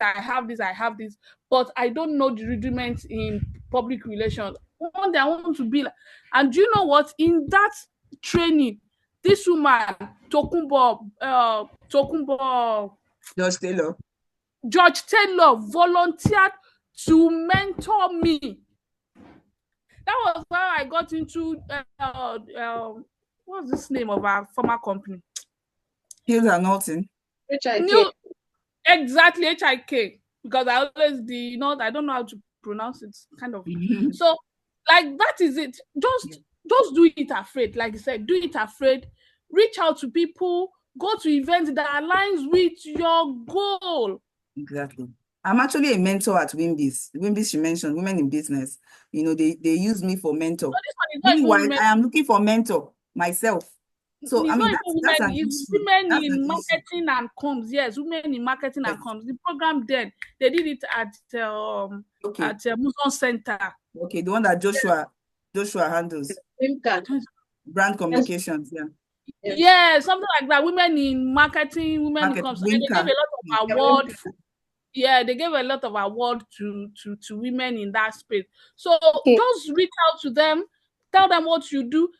but I don't know the rudiments in public relations. One day I want to be like, and do you know what? In that training, this woman, Tokunbo, George Taylor volunteered to mentor me. That was how I got into what's this name of our former company?
Hills and Norton.
Exactly, HIK. Because I always I don't know how to pronounce it, kind of. So, like, that is it. Just do it afraid. Like you said, do it afraid. Reach out to people. Go to events that aligns with your goal.
Exactly. I'm actually a mentor at Wimbis. Wimbis, you mentioned women in business. They use me for mentor. Meanwhile, I am looking for mentor myself. So
it's
I mean, that's
women, it's women in marketing and comms. Yes, women in marketing and comms. The program then they did it at Muson Center.
Okay, the one that Joshua handles. Brand communications,
yeah, something like that. Women in marketing, women in comms. And they gave a lot of awards. Yeah, they gave a lot of award to women in that space. So just reach out to them, tell them what you do.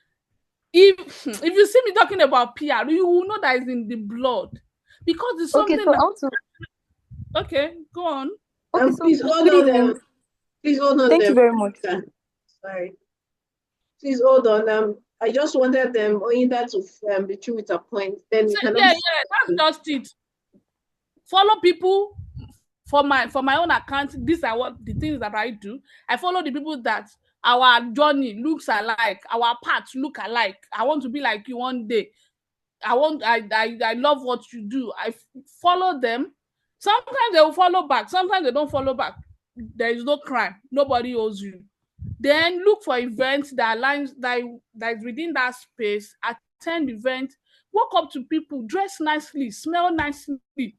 If you see me talking about PR, you will know that it's in the blood, because it's something. Okay, go on.
Okay,
please hold on. Please hold on.
Thank you very much.
Sorry. Please hold on. I just wanted them Oyinda to be true with a point. Then we can.
Yeah, that's just it. Follow people for my own account. These are what the things that I do. I follow the people that our journey looks alike, our paths look alike. I want to be like you one day. I love what you do. I follow them. Sometimes they will follow back. Sometimes they don't follow back. There is no crime. Nobody owes you. Then look for events that aligns that is within that space. Attend events. Walk up to people. Dress nicely. Smell nicely.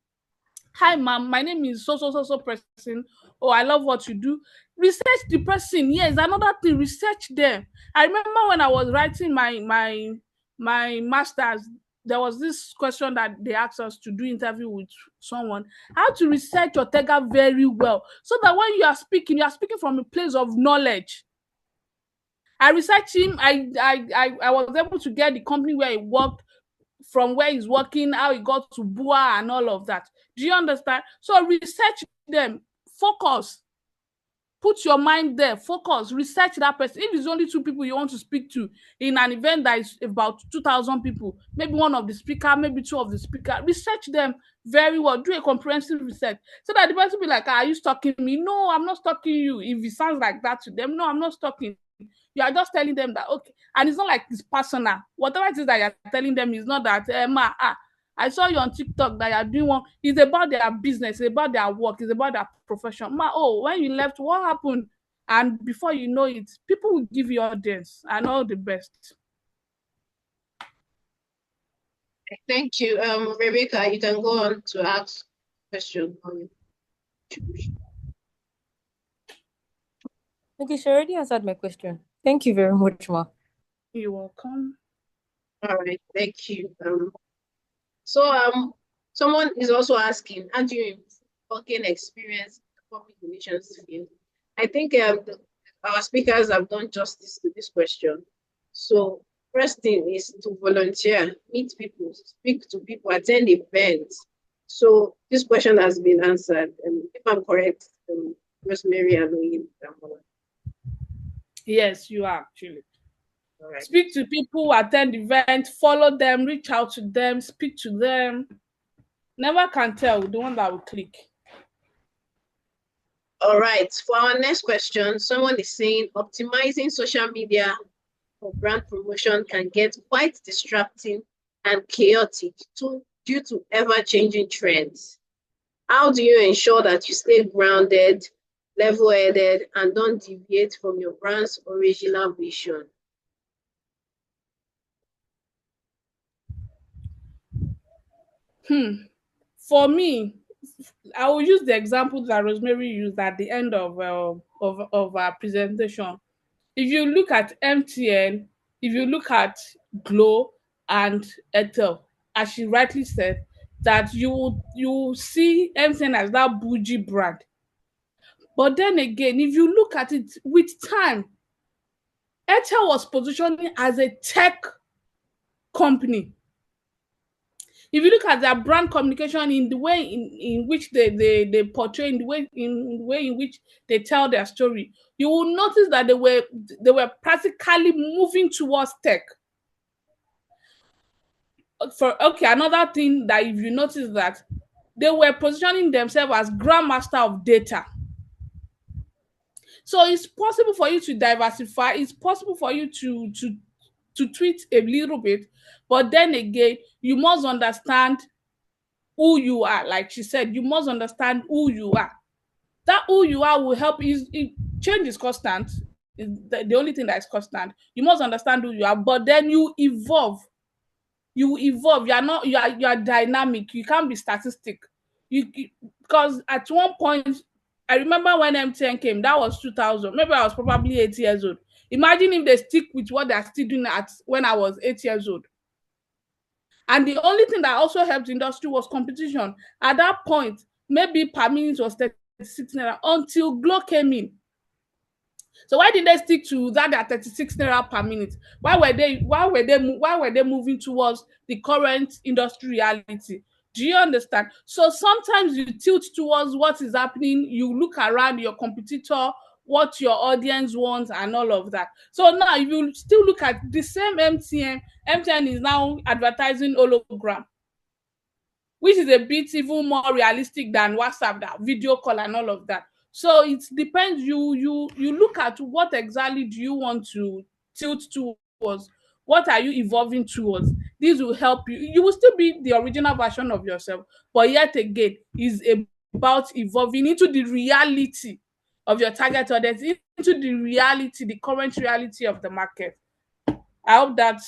Hi, ma'am. My name is so person. Oh, I love what you do. Research the person. Yes, another thing. Research them. I remember when I was writing my master's, there was this question that they asked us to do interview with someone, how to research Ortega very well, so that when you are speaking from a place of knowledge. I researched him. I was able to get the company where he worked, from where he's working, how he got to BUA and all of that. Do you understand? So research them, focus. Put your mind there, focus, research that person. If it's only 2 people you want to speak to in an event that is about 2,000 people, maybe one of the speaker, maybe 2 of the speaker, research them very well. Do a comprehensive research so that the person will be like, are you stalking me? No, I'm not stalking you. If it sounds like that to them, no, I'm not stalking. You are just telling them that, okay, and it's not like it's personal. Whatever it is that you're telling them is not that, I saw you on TikTok that you're doing one. It's about their business, it's about their work, it's about their profession. When you left, what happened? And before you know it, people will give you audience and all the best.
Thank you. Rebecca, you can go on to ask question.
Okay, she already answered my question. Thank you very much, Ma.
You're welcome.
All right, thank you. So Someone is also asking, how do you working experience in the public relations field? I think our speakers have done justice to this question. So first thing is to volunteer, meet people, speak to people, attend events. So this question has been answered. If I'm correct, Rosemary and Oyindamola.
Yes, you are actually.
All right.
Speak to people, attend events, follow them, reach out to them, speak to them. Never can tell the one that will click.
All right. For our next question, someone is saying optimizing social media for brand promotion can get quite distracting and chaotic due to ever-changing trends. How do you ensure that you stay grounded, level-headed, and don't deviate from your brand's original vision?
For me, I will use the example that Rosemary used at the end of our presentation. If you look at MTN, if you look at Glo and Ethel, as she rightly said, that you see MTN as that bougie brand. But then again, if you look at it with time, Ethel was positioning as a tech company. If you look at their brand communication in the way in which they portray, in the way in which they tell their story, you will notice that they were practically moving towards tech. Another thing that if you notice that they were positioning themselves as grandmaster of data. So it's possible for you to diversify. It's possible for you to tweet a little bit, but then again, you must understand who you are. Like she said, you must understand who you are. That who you are will help you. Change is constant. Is the only thing that is constant. You must understand who you are, but then you evolve. You evolve. You are dynamic. You can't be statistic. Because at one point, I remember when MTN came, that was 2000. Maybe I was probably 8 years old. Imagine if they stick with what they're still doing at when I was 8 years old. And the only thing that also helped the industry was competition. At that point, maybe per minute was 36 naira until Glo came in. So why did they stick to that at 36 naira per minute? Why were they moving towards the current industry reality? Do you understand? So sometimes you tilt towards what is happening, you look around your competitor, what your audience wants, and all of that. So now if you still look at the same MTN is now advertising hologram, which is a bit even more realistic than WhatsApp, that video call and all of that. So it depends. You look at what exactly do you want to tilt towards. What are you evolving towards? This will help you. You will still be the original version of yourself, but yet again, is about evolving into the reality of your target audience, into the reality, the current reality of the market. I hope that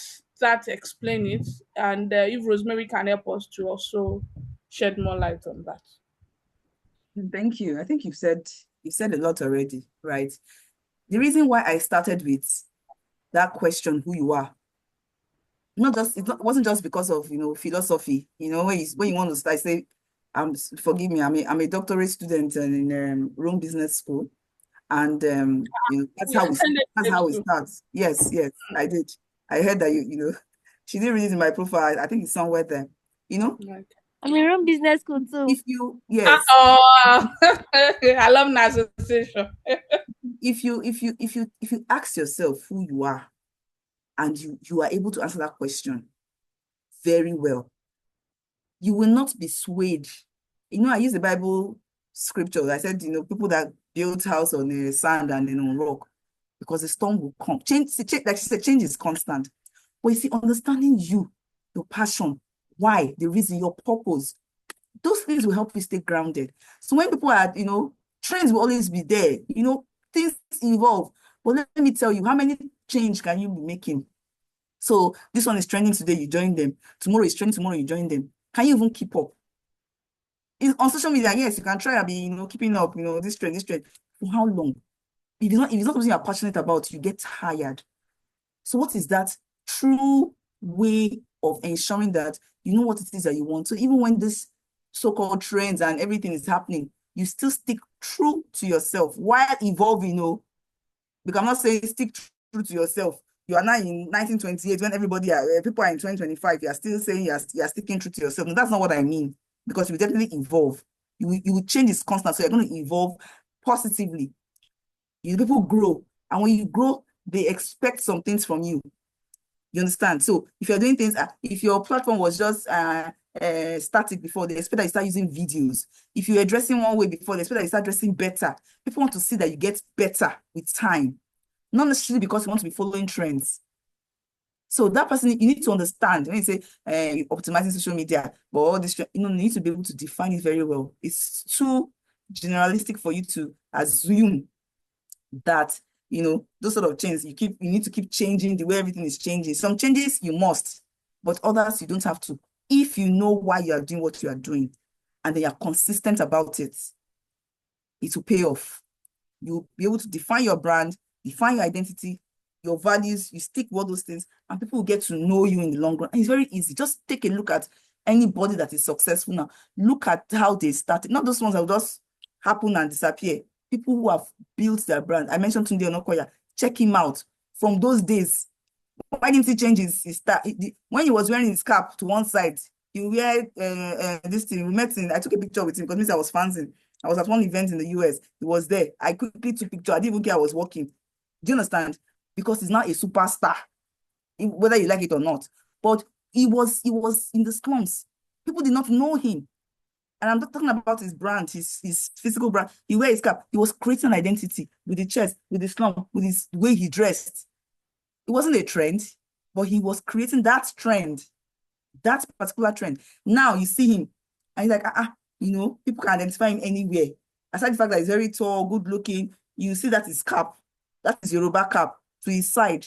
explain it, and if Rosemary can help us to also shed more light on that.
Thank you. I think you've said a lot already, right? The reason why I started with that question, who you are, it wasn't just because of philosophy. When you want to start, say, forgive me, I'm a doctorate student in Rome Business School, and that's how it starts. Yes, I did. I heard that she didn't read it in my profile. I think it's somewhere there.
I'm in Rome Business School too.
Alumni association.
If you ask yourself who you are, and you are able to answer that question very well, you will not be swayed. I use the Bible scripture. I said, people that build house on sand and on rock, because the storm will come. Change, like she said, change is constant. But you see, understanding you, your passion, why, the reason, your purpose, those things will help you stay grounded. So when people are, trends will always be there. Things evolve. But let me tell you, how many change can you be making? So this one is trending today, you join them. Tomorrow is trending, tomorrow you join them. Can you even keep up? On social media, yes, you can try to be, keeping up, this trend. For how long? If it's not something you're passionate about, you get tired. So what is that true way of ensuring that you know what it is that you want? So even when this so-called trends and everything is happening, you still stick true to yourself while evolving, because I'm not saying stick true to yourself. You are now in 1928 when people are in 2025, you are still saying you are sticking true to yourself. No, that's not what I mean, because you will definitely evolve. You will change, is constant, so you're going to evolve positively. People grow, and when you grow, they expect some things from you. You understand? So if you're doing things, if your platform was just static before, they expect that you start using videos. If you were dressing one way before, they expect that you start dressing better. People want to see that you get better with time, not necessarily because you want to be following trends. So that person, you need to understand when you say optimizing social media, but all this, you need to be able to define it very well. It's too generalistic for you to assume that those sort of changes, you need to keep changing the way everything is changing. Some changes you must, but others you don't have to. If you know why you are doing what you are doing and they are consistent about it, it will pay off. You'll be able to define your brand, define your identity, your values, you stick with all those things, and people will get to know you in the long run. And it's very easy. Just take a look at anybody that is successful now. Look at how they started, not those ones that will just happen and disappear. People who have built their brand. I mentioned Tunde Onokoya. Check him out. From those days, why didn't he change his style? When he was wearing his cap to one side, he wear this thing. We met I took a picture with him because I was fanzing. I was at one event in the US. He was there. I quickly took a picture. I didn't even care I was walking. Do you understand? Because he's not a superstar, whether you like it or not. But he was in the slums. People did not know him. And I'm not talking about his brand, his physical brand. He wear his cap. He was creating an identity with the chest, with the slum, with the way he dressed. It wasn't a trend, but he was creating that trend, that particular trend. Now you see him, and he's like, people can identify him anywhere. Aside the fact that he's very tall, good looking, you see that his cap, that is Yoruba cap, to his side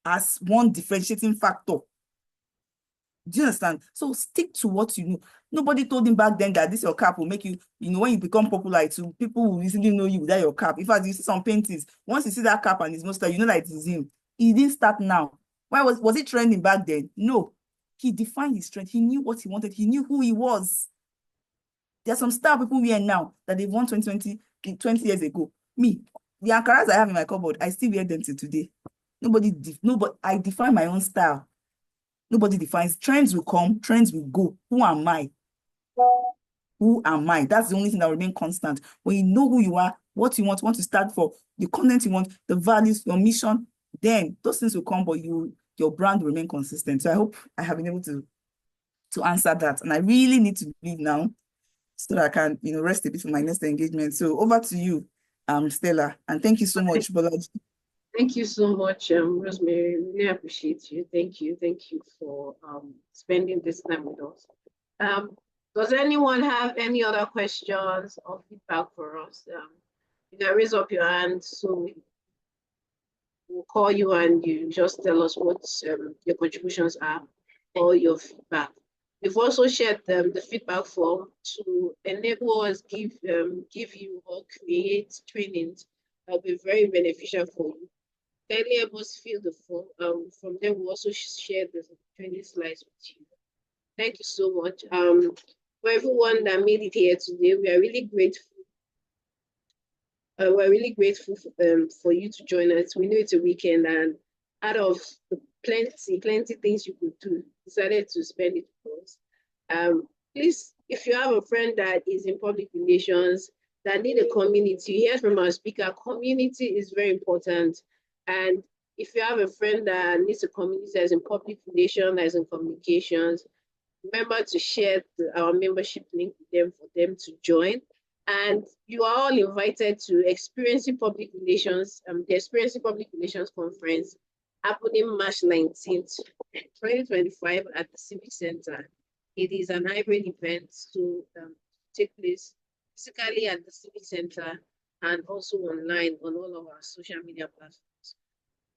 as one differentiating factor. Do you understand? So stick to what you know. Nobody told him back then that this your cap will make you, when you become popular, people will easily know you without your cap. In fact, you see some paintings, once you see that cap and his mustache, you know that it is him. He didn't start now. Why was it trending back then? No. He defined his strength. He knew what he wanted. He knew who he was. There are some star people wear now that they've won 20 years ago. Me, the Ankaras I have in my cupboard, I still wear them till today. Nobody, I define my own style. Nobody defines. Trends will come, trends will go. Who am I? Who am I? That's the only thing that will remain constant. When you know who you are, what you want to stand for, the content you want, the values, your mission, then those things will come, but your brand will remain consistent. So I hope I have been able to answer that. And I really need to leave now so that I can, rest a bit for my next engagement. So over to you, Stella. And thank you so much, Bolaji.
Thank you so much, Rosemary. Really appreciate you. Thank you. Thank you for spending this time with us. Does anyone have any other questions or feedback for us? You can raise up your hand so we'll call you and you just tell us what your contributions are or your feedback. We've also shared the feedback form to enable us give you or create trainings that will be very beneficial for you. Kindly help us fill the form. From there, we'll also share the training slides with you. Thank you so much. For everyone that made it here today, we are really grateful. We're really grateful for you to join us. We know it's a weekend, and out of the plenty things you could do, decided to spend it with us. Please, if you have a friend that is in public relations, that need a community, hear from our speaker. Community is very important. And if you have a friend that needs a community that is in public relations, that is in communications, remember to share our membership link with them for them to join. And you are all invited to Experiencing Public Relations, the Experiencing Public Relations Conference happening March 19th, 2025 at the Civic Center. It is an hybrid event to take place physically at the Civic Center and also online on all of our social media platforms.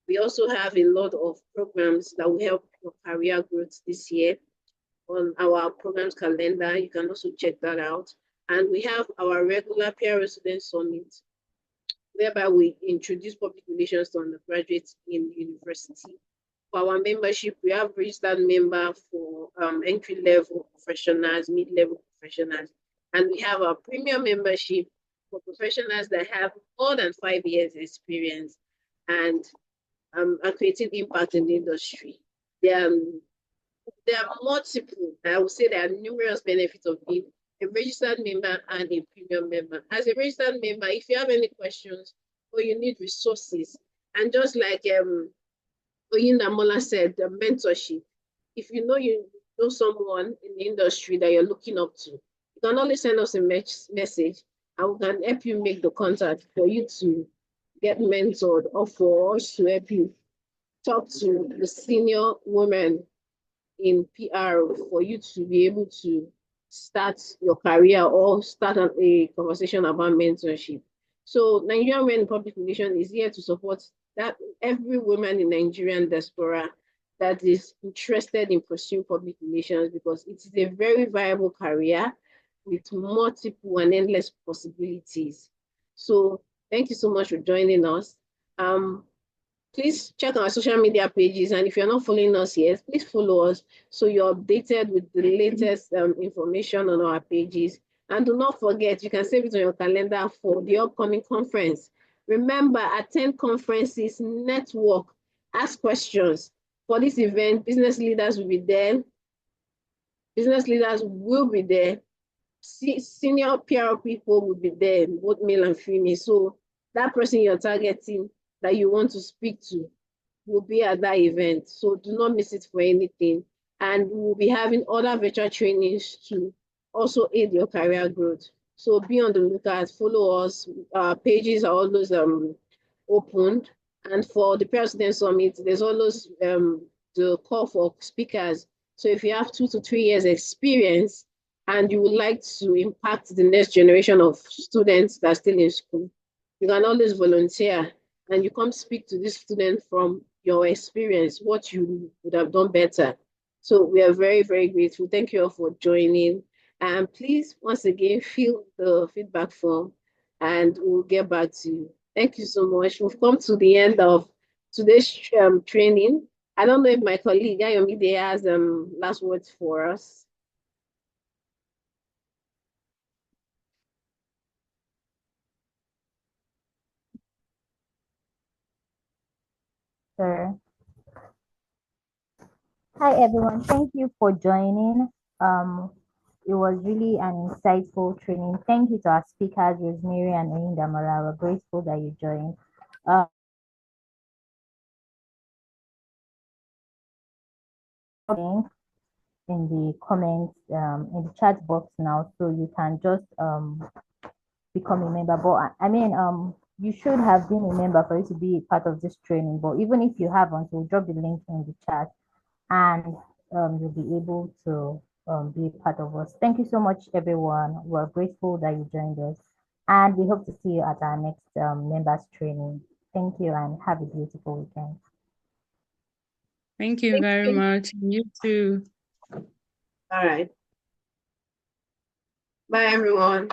We also have a lot of programs that will help your career growth this year on our programs calendar. You can also check that out. And we have our regular PR Resident Summit, whereby we introduce public relations to undergraduates in university. For our membership, we have registered member for entry-level professionals, mid-level professionals, and we have a premium membership for professionals that have more than 5 years experience and are creating impact in the industry. There are multiple, I would say there are numerous benefits of being a registered member and a premium member. As a registered member, if you have any questions or you need resources, and just like Oyindamola said, the mentorship, if you know someone in the industry that you're looking up to, you can always send us a message and we can help you make the contact for you to get mentored or for us to help you talk to the senior women in PR for you to be able to start your career or start a conversation about mentorship. So Nigerian Women in Public Relations is here to support that every woman in Nigerian diaspora that is interested in pursuing public relations, because it is a very viable career with multiple and endless possibilities. So thank you so much for joining us. Please check our social media pages, and if you're not following us yet, please follow us so you're updated with the latest information on our pages. And do not forget, you can save it on your calendar for the upcoming conference. Remember, attend conferences, network, ask questions. For this event, business leaders will be there. Business leaders will be there. Senior PR people will be there, both male and female. So that person you're targeting that you want to speak to will be at that event. So do not miss it for anything. And we'll be having other virtual trainings to also aid your career growth. So be on the lookout, follow us. Our pages are always opened. And for the President Summit, there's always the call for speakers. So if you have 2 to 3 years experience and you would like to impact the next generation of students that are still in school, you can always volunteer and you come speak to this student from your experience, what you would have done better. So we are very, very grateful. Thank you all for joining. And please, once again, fill the feedback form and we'll get back to you. Thank you so much. We've come to the end of today's training. I don't know if my colleague Ayomide has last words for us.
Sure. Hi everyone, thank you for joining. It was really an insightful training. Thank you to our speakers, Rosemary and Oyindamola. We're grateful that you joined. In the comments, in the chat box now, so you can just become a member. But I mean, you should have been a member for you to be a part of this training. But even if you haven't, we'll drop the link in the chat, and you'll be able to be a part of us. Thank you so much, everyone. We're grateful that you joined us, and we hope to see you at our next members training. Thank you, and have a beautiful weekend.
Thank you very much. You too.
All right. Bye, everyone.